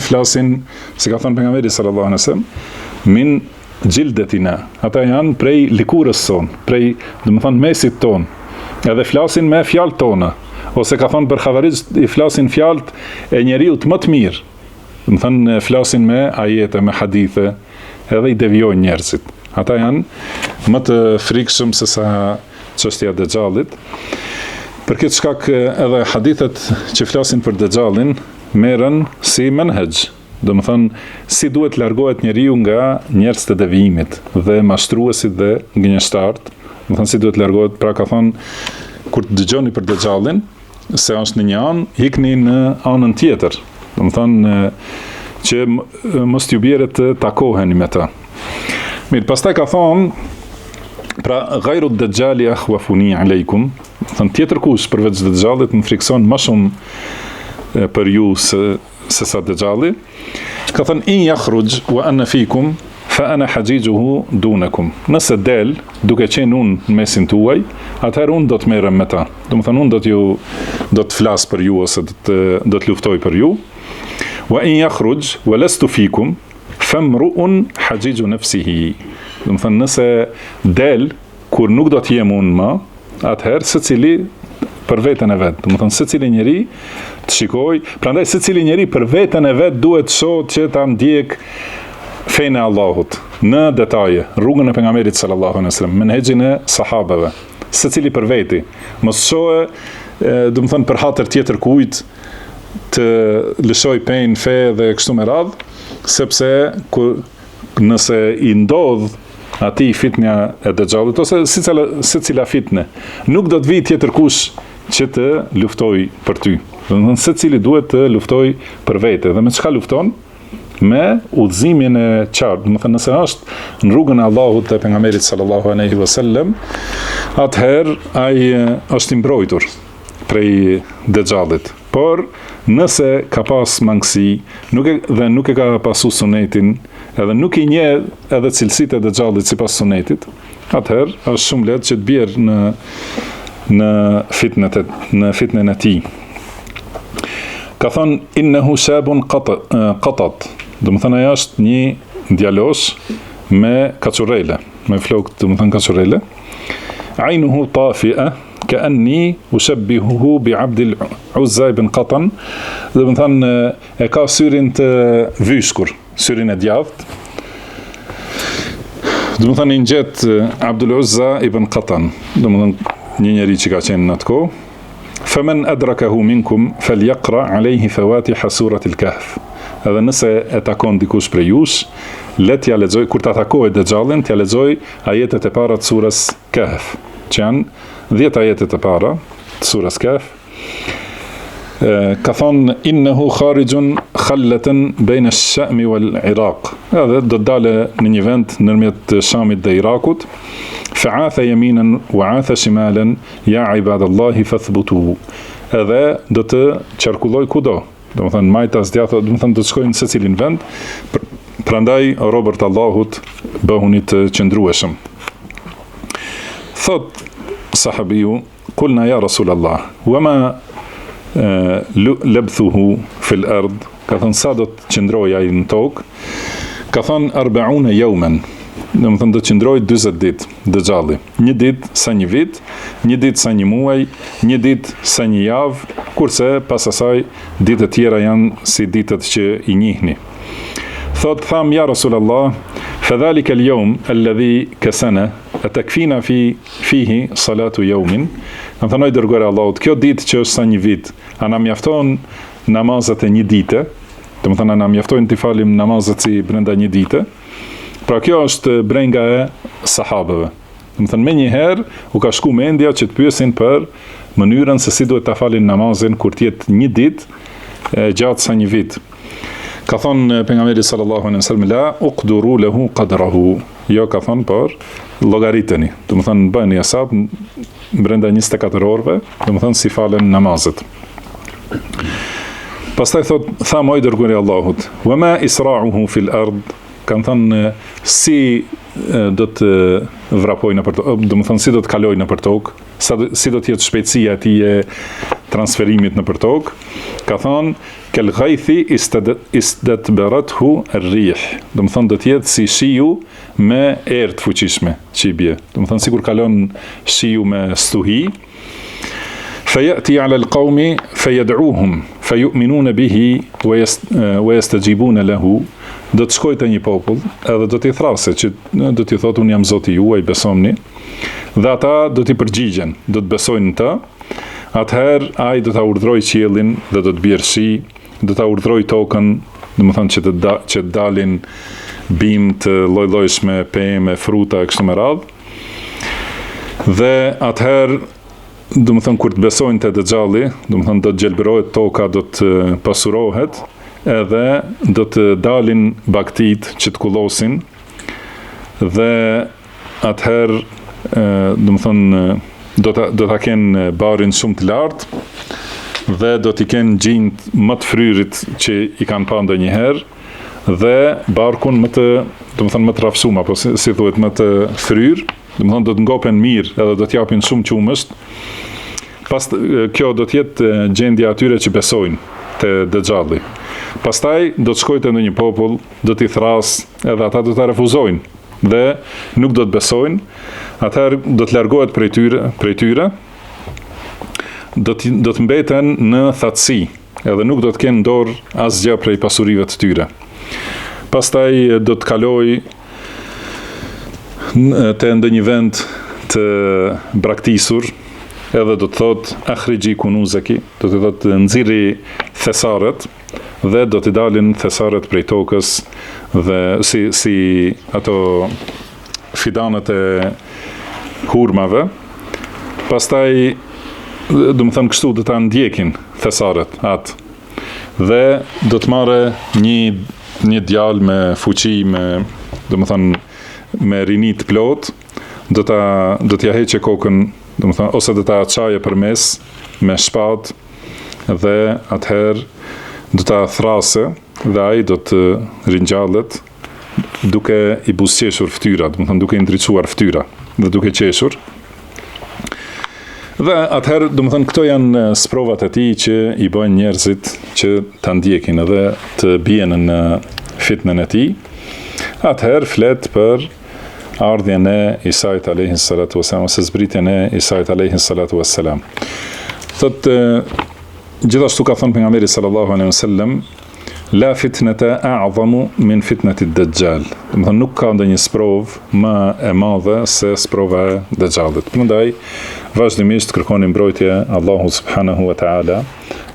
B: flasin, si ka thënë pejgamberi sallallahu alaihi wasallam, min gjildetina. Ata janë prej likurës son, prej, do të thonë, mesit ton, edhe flasin me fjalët tona, ose ka thënë për xhavarizët i flasin fjalët e njeriut më të mirë. Do të thonë flasin me ajete, me hadithe, edhe i devijojnë njerëzit. Ata janë më të frikshëm se sa çështja e Dajjallit. Për këtë shkak edhe hadithet që flasin për Dajjallin merren si menhej. Do të thonë si duhet largohet njeriu nga njerëz të devijimit dhe mashtruesit dhe gënjeshtarët. Do të thonë si duhet largohet, pra ka thonë kur të dëgjoni për Dajjallin se është në një anë, ikni në anën tjetër. Do të thonë që mos t'ju bjerë të takoheni me ta. Mirë, pastaj ka thonë, pra ghayru ad-Dajjali akhwafuni alaykum, thënë tjetër kush përveç Dajjallit më frikson më shumë për ju se sa Dajjalli. Ka thënë in yakhruj wa ana fikum fa ana hajijuhu dunakum. Nëse del duke qenë unë në mesin tuaj, atëherë unë do të merrem me ta. Do të thonë unë do të flas për ju ose do të luftoj për ju. Wa in yakhruj wa lastu fikum fa famru'un hajiju nafsihi. Do të thënë nëse del kur nuk do të jem unë më, atëherë secili për veten e vet. Do të thënë secili njeri të shikoj, prandaj secili njeri për veten e vet duhet shoh që ta ndjek fenë e Allahut në detaje, rrugën e pejgamberit sallallahu alaihi wasallam, menhexhin e sahabeve. Secili për veti, mos shohë, do të thënë për hatër tjetër kujt të lëshoj penë fe dhe kështu me radhë, sepse nëse i ndodh atij fitnja e Dejxhallit ose secila fitne, nuk do të vijë tjetër kush që të luftoj për ty. Do të thënë secili duhet të luftoj për vete. Dhe me çka lufton? Me udhëzimin e qartë. Do të thënë nëse është në rrugën e Allahut dhe pejgamberit sallallahu alaihi wasallam, atëherë ai është i mbrojtur prej Dejxhallit. Por nëse ka pas mangësi, dhe nuk e ka pasu sunetin, edhe nuk i njeh edhe cilësitë e Dejxhallit sipas sunetit, atëherë është shumë lehtë që të bjerë në fitnen e tij. Ka thonë innehu shabun qatat. Do të thënë ai është një djalosh me kaçurrele, me flokë, do të thënë kaçurrele. Ainuhu tafi'a ka'anni ushabbihuhu bi Abdil Uzza ibn Qatan. Do të thënë e ka syrin të vyshkur, syrin e djathtë. Do të thënë i ngjet Abdul Uzza ibn Qatan, do të thënë një njeri që ka qenë në atë kohë. Faman adrakahu minkum falyaqra alayhi fawatih suratil Kahf. Edhe nëse e takon dikush prej jush, le t'ja lexoj, kur ta takojë Dejxhallin, t'ja lexoj ajetet e para të surës Kahf, që janë 10 ajetet e para të surës Kahf. Ka thonë innehu kharijun khallatan bayna ash-Sham wal Iraq. Edhe do të dalë në një vend ndërmjet Shamit dhe Irakut. Fa'atha yaminan wa 'atha shimalan ya ibadallahi fathbutu. Edhe do të qarkulloj kudo. Do të thënë majtas djathtë, do të thënë do të shkojnë në secilin vend. Prandaj robërt Allahut bëhuni të qëndrueshëm. Thot sahabiu, kulna ja Rasulallah, wama labthuhu fil ard. Ka thënë sa do të qëndroj ai në tokë? Ka thënë 40 yawman. Do të thënë do të qëndroj 40 ditë Dejxhalli. Një ditë sa një vit, një ditë sa një muaj, një ditë sa një javë, kurse pas asaj ditët tjera janë si ditët që i njihni. Thot tham ja Rasulallah, fadhalika al-yawm alladhi kasana atakfina fihi salatu yawmin. Kam thënë dërguar Allahut, kjo ditë që është sa një vit, a na mjafton namazet e një dite? Do të thënë na mjaftojnë të falim namazet si brenda një dite? Pra kjo është brenga e sahabëve. Do të thënë menjëherë u ka shku mendja që të pyesin për mënyrën se si duhet ta falin namazin kur të jetë një ditë gjatë sa një vit. Ka thonë pejgamberi sallallahu alaihi wasallam la uqduru lahu qadrahu. Jo, ka thonë por llogariteni. Do të thënë bëni hesab brenda 24 orëve, do të thënë si falen namazet. Pastaj thot tha moj dërguari Allahut, wa ma isra'uhu fil ard. Kanë thënë si do të vrapojnë nëpër tokë, do të thënë si do të kalojnë nëpër tokë, si do të jetë shpejtësia e tij e transferimit nëpër tokë. Ka thënë kel ghaythi istadbarathu ar-rih. Do të thënë do të jetë si shiu me erë të fuqishme që i bie. Do të thënë sikur kalon shiu me stuhi. Fayati ala al-qawmi fayad'uhum fayu'minuna bihi wa yastajibuna lahu. Do të shkojë te një popull, edhe do t'i thrasë që do t'i thotë unë jam Zoti juaj, besomni. Dhe ata do t'i përgjigjen, do të besojnë në të. Atëherë ai do ta urdhroj qiellin dhe do të bjerë shi, do ta urdhroj tokën, domethënë që të dalin bim të lloj-llojshme, pemë, fruta e kështu me radhë. Dhe atëherë domethënë kur të besojnë te Dejxhalli, domethënë do të gjelbërohet toka, do të pasurohet, edhe do të dalin baktit që të kullosin, dhe atëherë do të thonë do ta kenë barin shumë të lartë, dhe do t'i kenë gjinjt më të fryrit që i kanë pa ndonjëherë, dhe barkun më të rrafshum, apo si thuhet më të fryr, do të thonë do të ngopen mirë, edhe do t'japin shumë qumësht. Pas kjo do të jetë gjendja atyre që besojnë te Dejxhalli. Pastaj do të shkojë te ndonjë popull, do t'i thras, edhe ata do ta refuzojnë dhe nuk do të besojnë, atëherë do të largohet prej tyre, do të mbeten në thatësi, edhe nuk do të kenë dorë asgjë prej pasurive të tyre. Pastaj do të kalojë te ndonjë vend të braktisur, edhe do të thotë akhriji kunuzaki, do të thotë nxirri thesaret dhe do t'i dalin thesaret prej tokës dhe si ato fidanët e hurmave. Pastaj do të thënë kështu do ta ndjekin thesaret atë. Dhe do të marrë një djalë me fuqi, do të thënë me rini të plot, do t'ja heqe kokën, do të thënë, ose do ta çaje përmes me shpatë dhe atëherë do ta thrasë dhe ai do të ringjallet duke i buzëqeshur fytyra, do të thënë duke i ndriçuar fytyra dhe duke qeshur. Dhe atëherë, do të thënë, këto janë sprovat e tij që i bëjnë njerëzit që ta ndjekin edhe të bien në fitnën e tij. Atëherë flet për ardhjen e Isait alayhi salatu wassalam, ose zbritjen e Isait alayhi salatu wassalam. Thotë gjithashtu ka thënë pejgamberi sallallahu alaihi wasallam, la fitnata a'zamu min fitnati ad-dajjal. Do të thënë nuk ka ndonjë sprovë më e madhe se sprova e Dajjalit. Prandaj vazhdimisht kërkoni mbrojtje Allahu subhanahu wa taala.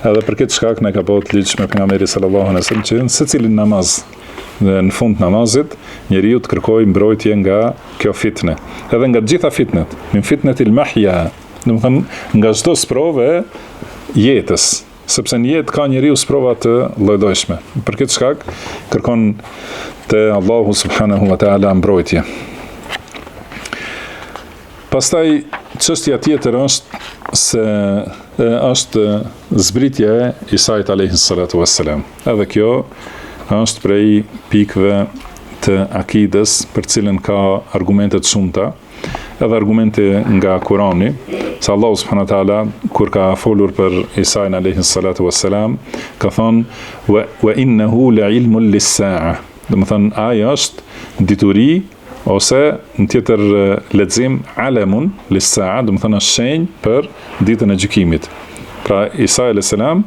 B: Edhe për këtë shkak ne ka bëu ligj me pejgamberin sallallahu alaihi wasallam që në secilin namaz dhe në fund namazit njeriu të kërkojë mbrojtje nga kjo fitne. Edhe nga të gjitha fitnet, min fitnetil mahya, do të thënë nga çdo sprovë e jetës, sepse në jetë ka njeriu sprova të lloj-llojshme. Për këtë shkak kërkon te Allahu subhanahu wa taala mbrojtje. Pastaj çështja tjetër është zbritja e Isait alayhi salatu wassalam. Edhe kjo është prej pikëve të akides për cilën ka argumente të shumta, edhe argumente nga Kurani, se Allahu subhanahu wa taala kur ka folur për Isain alayhi salatu wassalam, ka thonë wa innahu la'ilmun lis-sa'a. Do të thonë ai është dituri ose në tjetër lexim alamun lis-sa'a, do të thonë shenjë për ditën e gjykimit. Pra Isa alayhi salam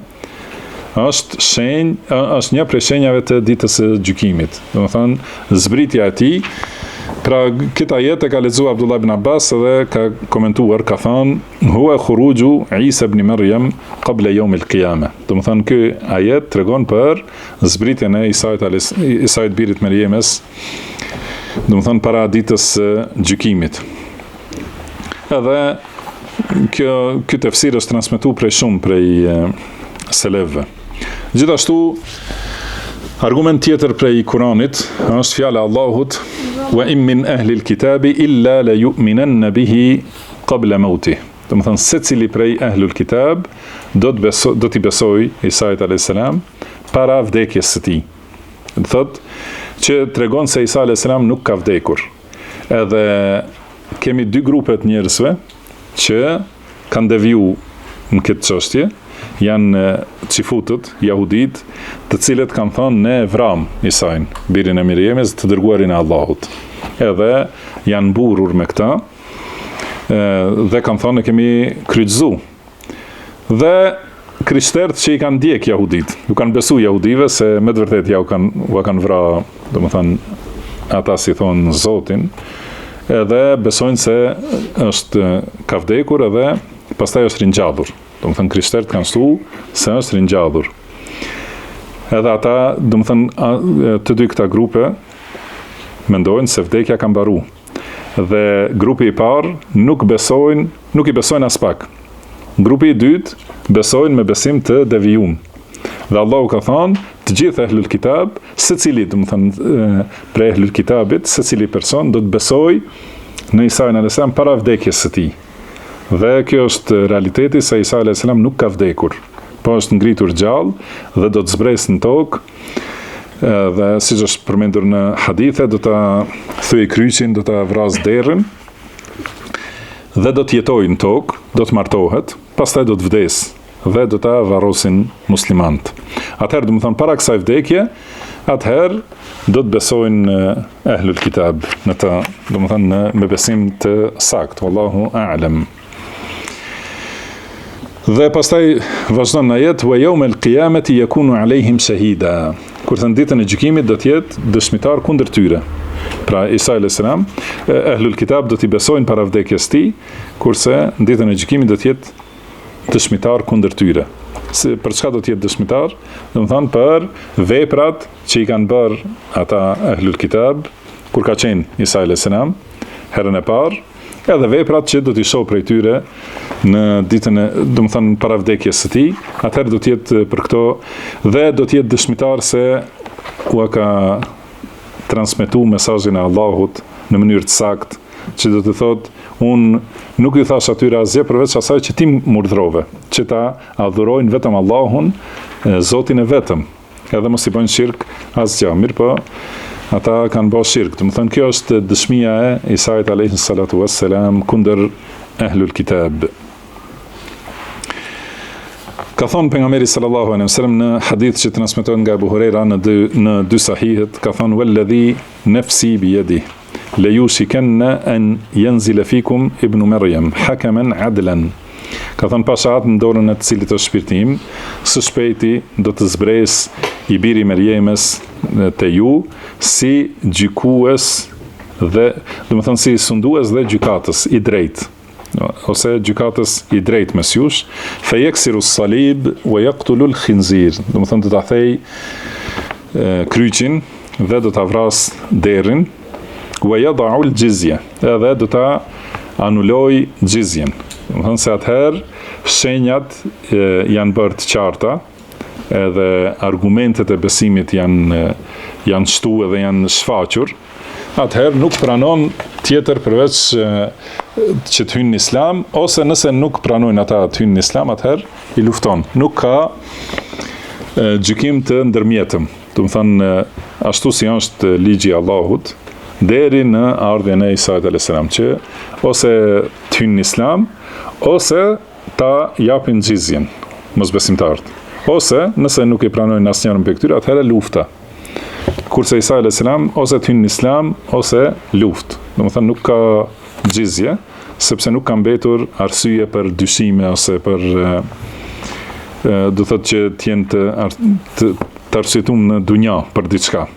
B: është një prej shenjave të ditës së gjykimit. Do të thonë zbritja e tij. Pra këtë ajet e ka lexuar Abdullah ibn Abbas dhe ka komentuar, ka thënë huwa khuruju Isa ibn Maryam qabla yawm al-qiyamah. Do të thonë ky ajet tregon për zbritjen e Isait birit Merjemes, do të thonë para ditës së gjykimit. Edhe ky tefsir është transmetuar prej selefëve. Gjithashtu argument tjetër prej Kuranit është fjala e Allahut wa in min ahli al-kitabi illa la yu'minanna bihi qabla mawtih. Do të thonë secili prej ahlul kitab do t'i besojë Isait alayhis salam para vdekjes së tij. Do thotë që tregon se Isa alayhis salam nuk ka vdekur. Edhe kemi dy grupe të njerëzve që kanë deviju në këtë çështje. Janë qifutët, jahudit, të cilët kanë thënë ne vram Isain, birin e Mirjemes, të dërguarin e Allahut. Edhe janë mburur me këta, dhe kanë thënë ne kemi kryqëzu. Dhe krishterët që i kanë ndjek jahudit, ju kanë besu jahudive se me të vërtet u kanë vra, do më thënë, ata si thonë Zotin, edhe besojnë se është ka vdekur edhe pastaj është ringjallur. Do të thënë krishterët kanë shtu se është ringjallur. Edhe ata, do të thënë të dy këta grupe mendojnë se vdekja ka mbaru. Dhe grupi i parë nuk i besojnë as pak. Grupi i dytë besojnë me besim të devijum. Dhe Allahu ka thënë, të gjithë ehlul kitab, secili, do të thënë prej ehlul kitabit, secili person do të besojë në Isa alayhis salam para vdekjes së tij. Dhe kjo është realiteti se Isa alayhis salam nuk ka vdekur, po është ngritur gjallë dhe do të zbresë në tokë, dhe siç është përmendur në hadithe, do ta thyej kryqin, do ta vrasë derën dhe do të jetojë në tokë, do të martohet, pastaj do të vdesë dhe do ta varrosin muslimant. Atëherë do të thonë para kësaj vdekje, atëherë do të besojnë ehlul kitab në të, do të thonë me besim të sakt, wallahu a'lam. Dhe pastaj vazhdon në ajet wa yawmal qiyamati yakunu alehim shahida. Kur thënë ditën e gjykimit do të jetë dëshmitar kundër tyre. Pra Isa alayhis salam, ehlul kitab do t'i besojnë para vdekjes tij, kurse në ditën e gjykimit do të jetë dëshmitar kundër tyre. Për çka do të jetë dëshmitar? Do të thonë për veprat që i kanë bërë ata ehlul kitab kur ka qenë Isa alayhis salam herën e parë, edhe veprat që do t'i shoh prej tyre në ditën e, do të thonë para vdekjes së tij, atëherë do të jetë për këto dhe do të jetë dëshmitar se u ka transmetuar mesazhin e Allahut në mënyrë të saktë, që do të thotë unë nuk ju thash atyre asgjë përveç asaj që ti më urdhrove, që ta adhurojnë vetëm Allahun, Zotin e vetëm, edhe mos i bëjnë shirk asgjë. Mirë po, ata kanë bërë shirk. Do të thonë kjo është dëshmia e Isait alayhi salatu wassalam kundër ehlul kitab. Ka thonë pejgamberi sallallahu alaihi wasallam në hadith që transmetohet nga Abu Huraira në dy sahihet, ka thonë walladhi nafsi bi yadihi la yushikanna an yanzila fikum ibn Maryam hakaman adlan. Ka thonë pashat në dorën e të cilit është shpirti im, së shpejti do të zbres i biri Merjemes te ju si gjykues dhe, do të thonë si sundues dhe gjykatës i drejtë, ose gjykatës i drejtë mes jush, fe jeksiru salib wa yaqtulu al-khinzir, do të thonë do ta thej kryqin dhe do ta vras derin, wa yad'u al-jizya, edhe do ta anuloj gjizjen. Do të thonë se atëherë shenjat janë bërë të qarta, edhe argumentet e besimit janë shtu edhe janë shfaqur, atëherë nuk pranon tjetër përveç që të hynë në islam, ose nëse nuk pranojnë ata të hynë në islam, atëherë i lufton. Nuk ka gjykim të ndërmjetëm. Do të thonë ashtu si është ligji i Allahut, deri në ardhjen e Isait alayhis salam, që ose të hynë në islam, ose ta japin xhizjen mosbesimtarët. Ose nëse nuk i pranojnë asnjërin prej këtyre, atëherë lufta. Kurse Isa alayhis salam ose të hynë në islam ose luftë. Domethënë nuk ka xhizje, sepse nuk ka mbetur arsye për dyshime ose për do thotë që të jenë të arsyetuar në dunja për diçka.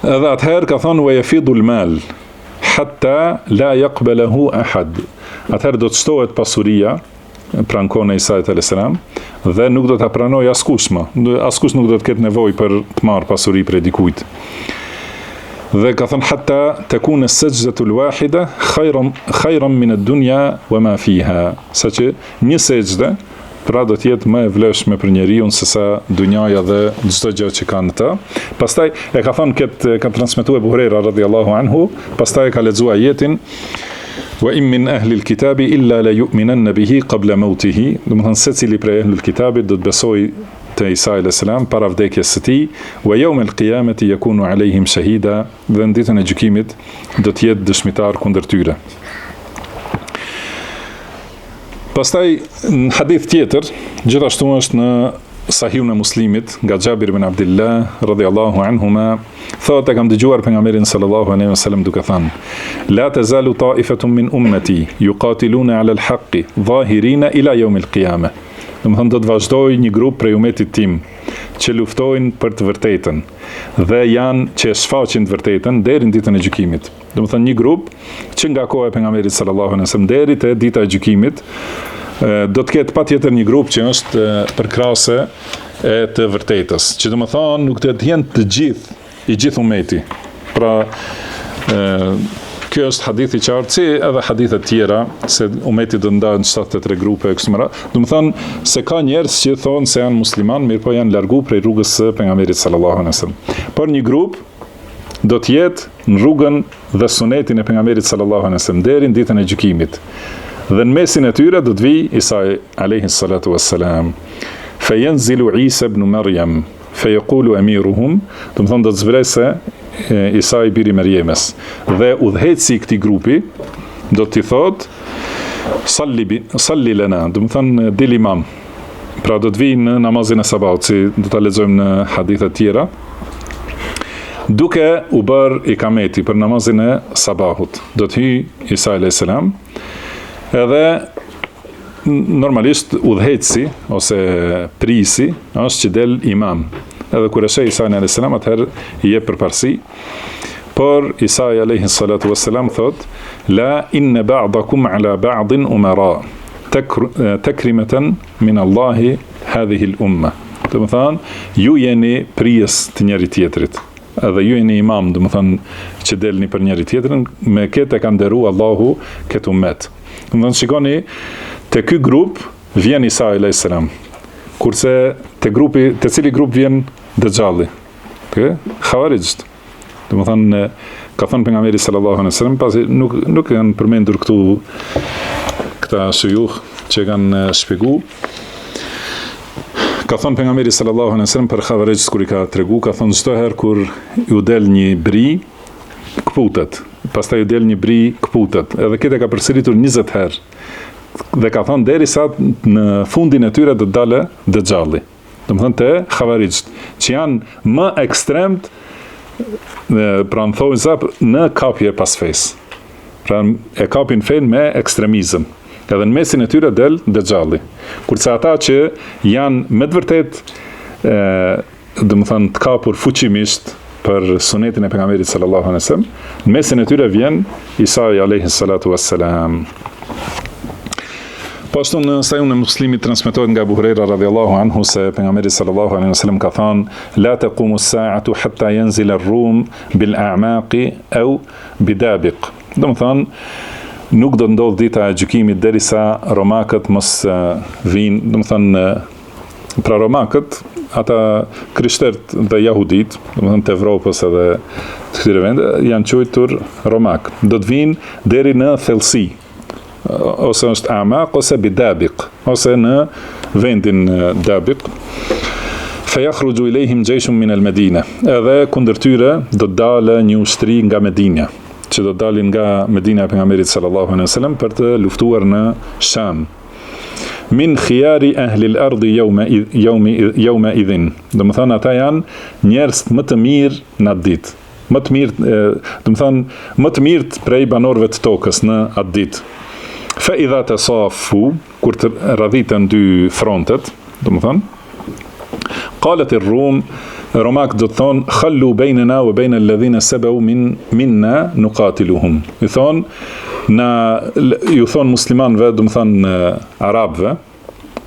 B: Edhe atëherë ka thonë wa yafidul mal hatta la yaqbalahu ahad. Atëherë do të shtohet pasuria pranë kohën e Isait alayhis salam dhe nuk do ta pranoj askush më. Askush nuk do të ketë nevojë për të marrë pasuri prej dikujt. Dhe ka thënë hatta takuna as-sajdatul wahida khayran min ad-dunya wa ma fiha. Saqë një sejdë pra do të jetë më e vlefshme për njeriu se sa dunjaja dhe çdo gjë që kanë të. Pastaj e ka thënë ka transmetuar Abu Huraira radhiyallahu anhu, pastaj ka lexuar ajetin wa in min ahli al-kitabi illa la yu'minanna bihi qabla mautihi. Do të thonë secili prej ahli al-kitabit do të besojë te Isa alayhis salam para vdekjes së tij, wa yawm al-qiyamati yakunu alayhim shahida, dhe në ditën e gjykimit do të jetë dëshmitar kundër tyre. Pastaj në hadith tjetër, gjithashtu është në Sahihun e Muslimit nga Xhabir ibn Abdullah radhiyallahu anhuma, thotë kam dëgjuar pejgamberin sallallahu alaihi wasallam duke thënë: La tazalu ta'ifatun min ummati yuqatiluna 'ala al-haqqi zahirina ila yawm al-qiyamah. Domethënë do të vazhdojë një grup prej umetit tim që luftojnë për të vërtetën dhe që shfaqin të vërtetën deri në ditën e gjykimit. Domethënë një grup që nga koha e pejgamberit sallallahu alaihi wasallam deri te dita e gjykimit do të ketë patjetër një grup që është përkrahase e të vërtetës, që domethënë nuk do të jenë të gjithë umeti. Pra kjo është hadith i qartë, si edhe hadithet tjera, se umeti do ndahen në 73 grupe e kështu me radhë. Domethënë se ka njerëz që thonë se janë musliman, mirë po janë largu prej rrugës së pejgamberit sallallahu alaihi wasallam. Por një grup do të jetë në rrugën dhe sunetin e pejgamberit sallallahu alaihi wasallam deri në ditën e gjykimit. Dhe në mesin e tyre do të vijë Isa alayhi salatu wassalam. Fa yanzilu Isa ibn Maryam fa yaqulu amiruhum, domethënë do të zbresë Isa i biri Merjemes, dhe udhëheci i këtij grupi do t'i thotë salli lana, do të thonë dil imam. Pra do të vijë në namazin e sabahut, si do ta lexojmë në hadithe të tjera. Duke u bërë ikameti për namazin e sabahut, do të hyjë Isa a.s. Edhe normalisht udhëheci ose prisi është që del imam. Edhe kur e sheh Isa a.s. atëherë i jep përparësi. Por Isa a.s. thot: La inna ba'dakum ala ba'din umara takrimatan min Allahi hadhihi al-umma. Do të thonë, ju jeni prijes të njëri tjetrit. Edhe ju jeni imam, do të thonë që delni për njëri tjetrin, me këtë e ka nderuar Allahu këtë ummet. Do të thonë, shikoni, te ky grup vjen Isa a.s. Kurse te cili grup vjen Dejjalli? Te Khawarijt. Do të thonë, ka thënë pejgamberi sallallahu alaihi wasallam, pasi nuk janë përmendur këtu këta shuyukh që kanë shpjeguar. Ka thënë pejgamberi sallallahu alaihi wasallam për Khawarijt kur i ka tregu, ka thënë çdo herë kur ju del një bri, kputet. Pastaj ju del një bri, kputet. Edhe këtë ka përsëritur 20 herë. Dhe ka thënë derisa në fundin e tyre do të dalë Dejjalli. Do të thonë te Khawarijt, që janë më ekstremt, pra në thonjza në kapje pas fesë. Pra e kapin fen me ekstremizëm. Edhe në mesin e tyre del Dejjalli. Kurse ata që janë me të vërtet do të thonë të kapur fuqimisht për sunetin e pejgamberit sallallahu alaihi wasallam, në mesin e tyre vjen Isa alayhi salatu wassalam. Po ashtu në Sahihun e Muslimit transmetohet nga Abu Huraira radhiyallahu anhu se pejgamberi sallallahu alaihi wasallam ka thënë: La taqumu as-sa'atu hatta yanzila ar-rum bil a'maqi aw bidabiq. Do të thonë, nuk do ndodh dita e gjykimit derisa romakët mos vinë, do të thonë, pra romakët, ata krishterët dhe jahudit, do të thonë të Evropës edhe të këtyre vende, janë quajtur romak. Do të vinë deri në thellësi, ose është amaq, ose bidabiq, ose në vendin dabiq. Fayakhruju ilayhim jayshun min al-Madina. Edhe kundër tyre do të dalë një ushtri nga Medina, që do të dalin nga Medina e pejgamberit sallallahu alaihi wasallam për të luftuar në Sham. Min khiyari ahli al-ardi yawma idhin. Do të thonë ata janë njerëz më të mirë në atë ditë. Më të mirë, do të thonë, më të mirë prej banorëve të tokës në atë ditë. Fa idha tasafu, kur të radhiten dy frontet, do të thonë, qalet ar-rum, romak do të thonë, khallu bainana wa baina alladhina sabu minna nuqatiluhum. Ju thonë muslimanëve, do të thonë arabëve,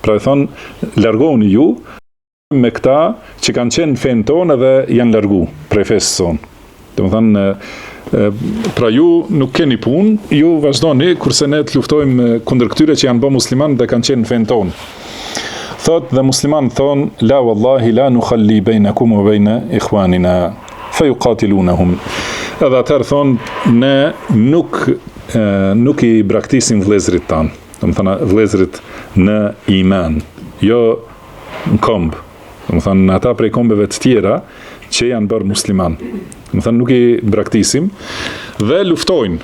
B: pra i thonë, largoni ju me këta që kanë qenë në fen tonë dhe janë largu prej fesë tonë. Do të thonë, pra ju nuk keni punë, ju vazhdoni, kurse ne të luftojmë kundër këtyre që janë bë musliman dhe kanë qenë në fen tonë. Thot dhe musliman thonë, la wallahi la nukhalli bejnakum wa bejna ikhwanina, fa ju qatilunahum. Edhe atëherë thonë, ne nuk i braktisim vlezrit tanë, do të thonë vlezrit në iman, jo në kombë, do të thonë ata prej kombeve të tjera që janë bërë musliman. Do të thonë nuk i braktisim dhe luftojnë.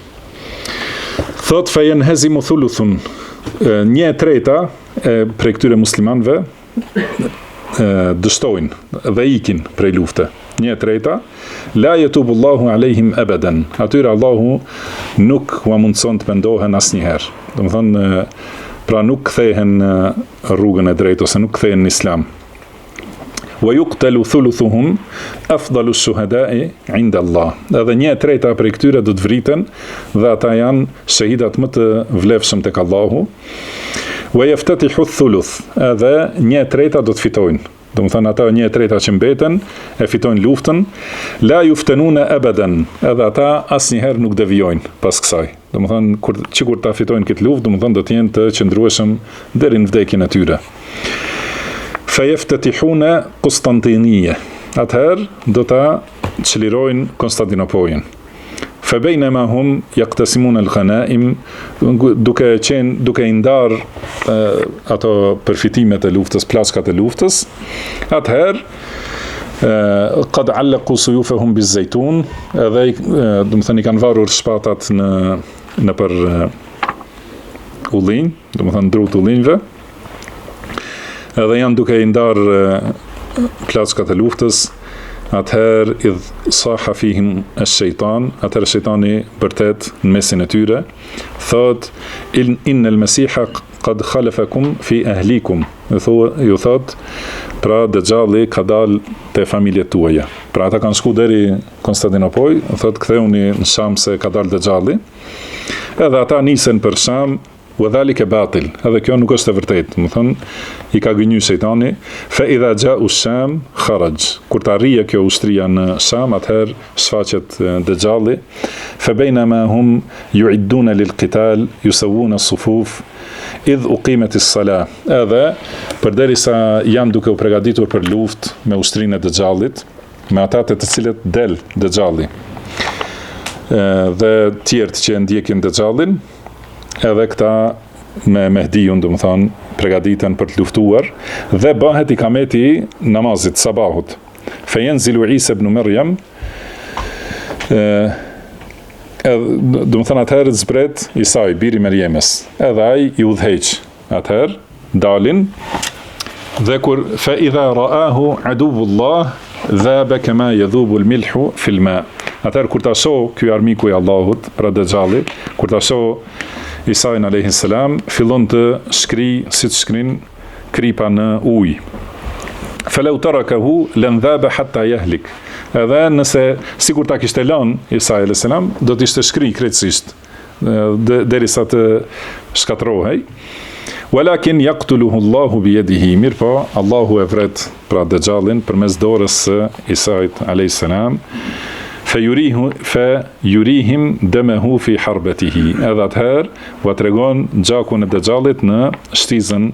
B: Thot fa yanhazimu thuluthun, 1/3 prej këtyre muslimanëve dështojnë dhe ikin prej lufte. 1/3 la yatubullahu alehim abadan. Atyre Allahu nuk u mundson të pendohen asnjëherë. Do të thonë pra nuk kthehen në rrugën e drejtë ose nuk kthehen në Islam. Wa yuqtalu thuluthuhum afdalu ash-shuhada'i 'inda Allah. Edhe 1/3 prej këtyre do të vriten dhe ata janë shahidat më të vlefshëm tek Allahu. Wa yaftatihu ath-thuluth. Edhe 1/3 do të fitojnë. Do të thonë ata 1/3 që mbeten e fitojnë luftën. La yuftanuna abadan. Edhe ata asnjëherë nuk devijojnë pas kësaj. Do të thonë kur ta fitojnë këtë luftë, do të thonë do të jenë të qëndrueshëm deri në vdekjen e tyre. Fayaftatihuna Konstantiniyya. Atëherë do ta çlirojnë Konstantinopolin. Fabaynama hum yaqtasimuna al-ghanaim, duke i ndar ato përfitimet e luftës, plaskat e luftës. Atëherë qad allaqu suyufahum biz-zaytun, edhe do të thënë i kanë varur shpatat në për ullinj, domethënë drut ullinjve, edhe janë duke i ndarë plaçkat e luftës. Atëherë idh saha fihim ash-shaytan, atëherë shejtani bërtet në mesin e tyre, thot innal masiha qad khalafakum fi ahlikum, ju thot pra Dejjalli ka dalë te familjet tuaja. Pra ata kanë shku deri Konstantinopol, thot ktheuni në Sham se ka dalë Dejjalli. Edhe ata nisen për Sham, wadhalika batil. Edhe kjo nuk është e vërtetë, do thonë i ka gënjur shejtani. Fa idha ja'u Sham kharaj. Kur të arrijë kjo ushtria në Sham, atëherë shfaqet Dejjalli. Fa bainama hum yu'idduna lil-qital yusawwuna as-sufuf idh uqimet is-salah. Edhe përderisa janë duke u përgatitur për luftë me ushtrinë e Dejjallit, me ata të cilët del Dejjalli dhe tjertë që ndjekin Dejjallin, edhe këta me Mehdiun, do më thonë, përgatiten për të luftuar, dhe bëhet ikameti namazit sabahut. Fayanzilu Isa ibn Maryam, do më thënë atëherë zbret Isai, biri Merjemes, edhe ai i udhëheq. Atëherë dalin, dhe kur fa idha ra'ahu aduvullah dhaba kama yadhubu al-milhu fil ma. Atëherë kur ta shoh ky armiku i Allahut, pra Dejjalli, kur ta shoh Isai alayhi salam, fillon të shkrijë si të shkrin kripa në ujë. Falau tarakahu lan dhaba hatta yahlik. Edhe nëse sikur ta kishte lënë Isai alayhi salam, do të ishte shkri krejtësisht derisa të shkatrohej. Walakin yaqtuluhu Allahu bi yadihi, mirpo Allahu e vret pra Dejjallin përmes dorës së Isait alayhi salam. Fayurihim damahu fi harbatihi. Edhe atëherë u tregon gjakun e Dejjallit në shtizën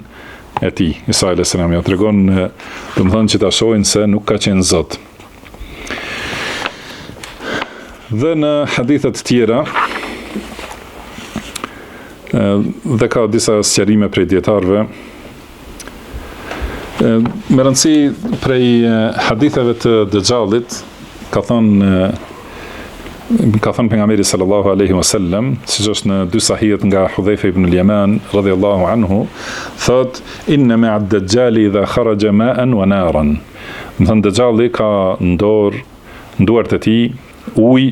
B: e tij. Isa alayhis salam ja tregon, domethënë që ta shohin se nuk ka qenë Zot. Dhe në hadithet tjera dhe ka disa sqarime prej dietarëve, me rëndësi prej haditheve të Dejjallit ka thënë pejgamberi sallallahu alaihi wasallam, siç është në dy sahihet nga Hudhaifa ibn al-Yaman radhiyallahu anhu, thot inna ma'a ad-dajjali idha kharaja ma'an wa naran. Do thënë Dejjalli ka nduart e tij ujë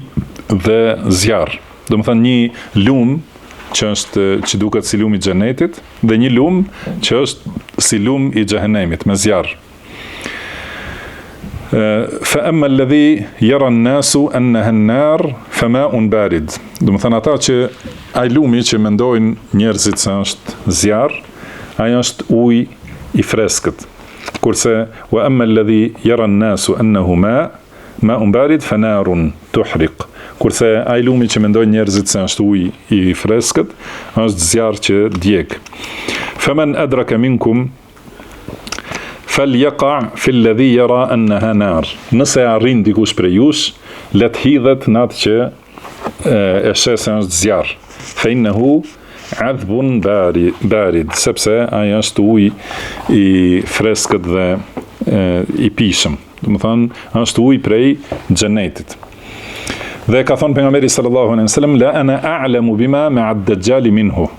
B: dhe zjarr. Do të thënë një lum që duket si lumi i xhenetit dhe një lum që është si lum i xhehenemit me zjarr. فأما الذي يرى الناس أنها النار فماء بارد. Do të thënë ata që ai lumi që mendojnë njerëzit se është zjarr, ai është ujë i freskët. Kurse wa amma alladhi yara an-nas annahu ma'un barid fanarun tuhriq. Kurse ai lumi që mendojnë njerëzit se është ujë i freskët, është zjarr që djeg. Faman adraka minkum falyaqa fi alladhi yara annaha nar. Nëse arrin dikush prej jush, le të hidhet në atë që e sheh se është zjarr. Fa innahu adhbun barid, sepse ai është ujë i freskët dhe i pishëm. Do të thonë është ujë prej xhenetit. Dhe ka thënë pejgamberi sallallahu alaihi wasallam, la ana a'lamu bima ma'a ad-dajjal minhu.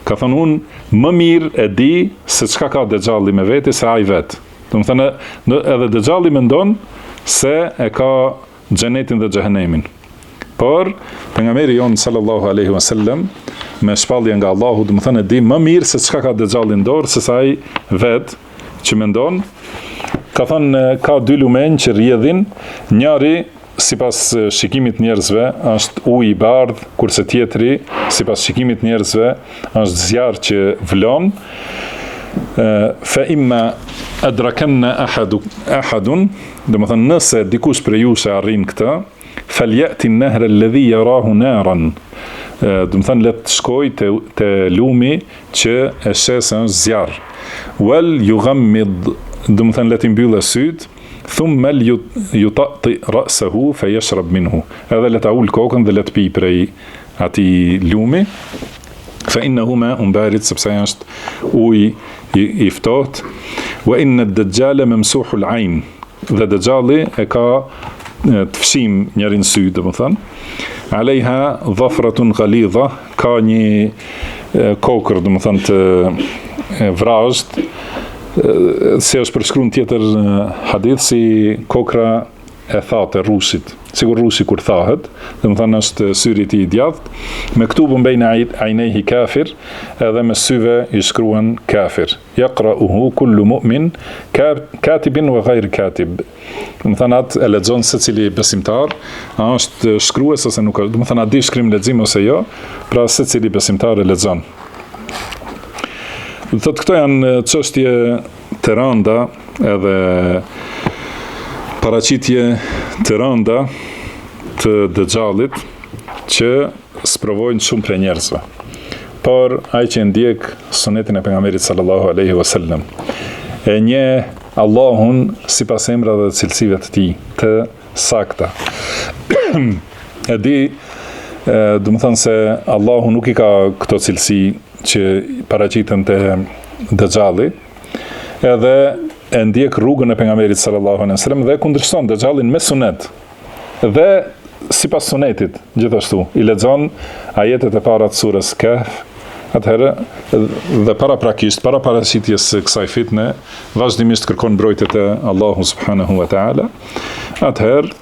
B: Ka thënë unë më mirë e di se çka ka Dejjalli me vete se ai vet. Do të thënë edhe Dejjalli mendon se e ka xhenetin dhe xhehenemin. Por pejgamberi jon sallallahu alaihi wasallam me shpallje nga Allahu, do të thënë di më mirë se çka ka Dejjalli në dorë se sa ai vet që mendon. Ka thënë ka dy lumenj që rrjedhin, njëri sipas shikimit njerëzve është ujë i bardh, kurse tjetri sipas shikimit njerëzve është zjarr që vlon. Fa imma adrakanna ahadun, do të thënë nëse dikush prej jush e arrin këtë, falyati an-nahr alladhi yarahu naran. Do të thënë le të shkoj te lumi që e sheh se është zjarr. Wal yughammid, do të thënë le të mbyllë syt. Thumma yutati ra'sahu fayashrab minhu. Edhe le ta ul kokën dhe le të pi prej atij lumi. Fa innahu ma'un barid, sepse është ujë i ftohtë. Wa inna ad-dajjala mamsuhul 'ayn. Dhe Dejjalli e ka të fshim njërin sy, do të thënë. Alejha dhafratun ghalidha, ka një kokër, do të thonë të vrazht, se është përshkruar në tjetër hadith si kokra e thatë e rusit. Sigur rusi kur thahet, dhe më thënë është syri i tij i djathtë, me këtubun bejna ajnejhi kafir, edhe me syve i shkruan kafir. Yaqra'uhu kullu mu'min katibin wa ghayr katib. Do të thënë atë e lexon secili besimtar, a është shkrues ose nuk është. Do të thënë a di shkrim lexim ose jo, pra secili besimtar e lexon. Do thotë këto janë çështje të rënda edhe paraqitje të rënda të dëxhallit që sprovojnë shumë prej njerëzve. Por ai që ndjek sunetin e pejgamberit sallallahu alaihi wasallam e njeh Allahun sipas emrave dhe cilësive të tij të sakta. E di, do të thënë se Allahu nuk i ka këto cilësi që paraqiten te dëxhalli, edhe e ndjek rrugën e pejgamberit sallallahu alaihi wasallam dhe kundërshton dëxhallin me sunet. Dhe sipas sunetit, gjithashtu, i lexon ajetet e para të surës Kahf, atëherë dhe para paraqitjes së kësaj fitne, vazhdimisht kërkon mbrojtjet e Allahu subhanahu wa taala. Atëherë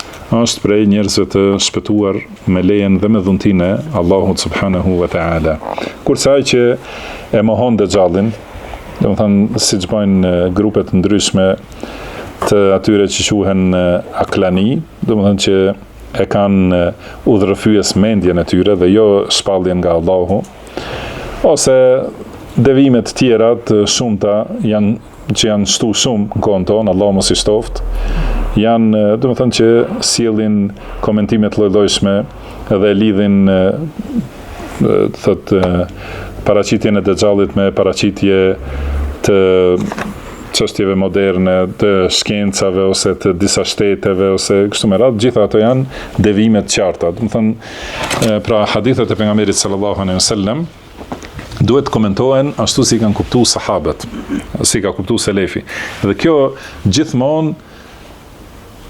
B: është prej njerëzve të shpëtuar me lejen dhe me dhuntinë e Allahut subhanahu wa taala. Kurse ai që e mohon dëxhallin, do të thënë siç bëjnë grupe të ndryshme të atyre që quhen aklani, do të thënë që e kanë udhërrëfyes mendjen e tyre dhe jo shpalljen nga Allahu, ose devimet tjera të shumta që janë shtu shumë në kohën tonë, Allahu mos i shtoft, janë, do të thënë që sjellin komentime të lloj-llojshme dhe lidhin paraqitjen e dëxhallit me paraqitje të çështjeve moderne, të shkencave ose të disa shteteve ose kështu me radhë, gjitha ato janë devime të qarta. Do të thënë, pra hadithet e pejgamberit sallallahu alaihi wasallam duhet komentohen ashtu si kanë kuptuar sahabët, si ka kuptuar selefi. Dhe kjo gjithmonë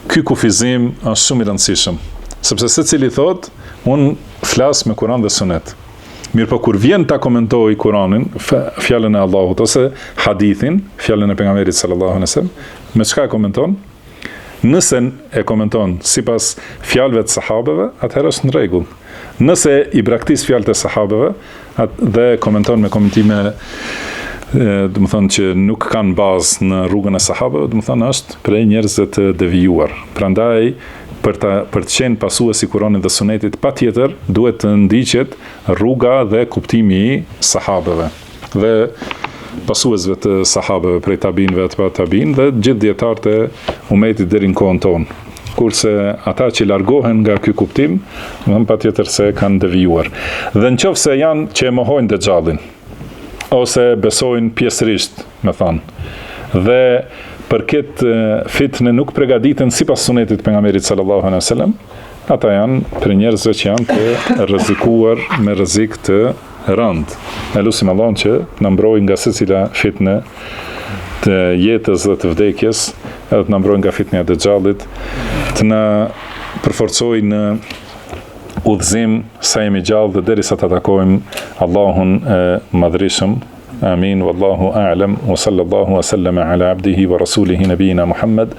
B: ky kufizim është shumë i rëndësishëm, sepse secili thotë, unë flas me Kur'an dhe Sunet. Mirë po kur vjen ta komentoj Kur'anin, fjalën e Allahut ose hadithin, fjalën e pejgamberit sallallahu alaihi wasallam, me çka e komenton? Nëse e komenton sipas fjalëve të sahabeve, atëherë është në rregull. Nëse i braktis fjalët e sahabeve dhe komenton me komentime do të thonë që nuk kanë bazë në rrugën e sahabeve, do të thonë është prej njerëzve të devijuar. Prandaj për të qenë pasuesi i Kuranit dhe Sunetit, patjetër duhet të ndiqet rruga dhe kuptimi i sahabeve dhe pasuesve të sahabeve, prej tabinëve të tabin dhe gjithë dietarët e umetit deri në kohën tonë. Kurse ata që largohen nga ky kuptim, patjetër se kanë devijuar. Dhe nëse janë që e mohojnë dëxhallin ose besojnë pjesërisht, me thënë, dhe për këtë fitnë nuk përgatiten sipas sunetit të pejgamberit sallallahu alaihi wasallam, ata janë për njerëzve që janë të rrezikuar me rrezik të rënd. Ne lutim Allahun që na mbrojë nga secila fitnë të jetës dhe të vdekjes, edhe të na mbrojë nga fitnia e dëxhallit, të na përforcojë në udhëzim sa jemi gjallë dhe derisa ta takojmë Allahun e madhrishëm. آمين والله أعلم وصلى الله وسلم على عبده ورسوله نبينا محمد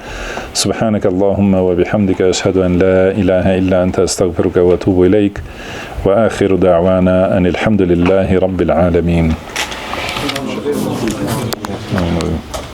B: سبحانك اللهم وبحمدك أشهد أن لا إله إلا أنت أستغفرك وأتوب إليك وآخر دعوانا أن الحمد لله رب العالمين.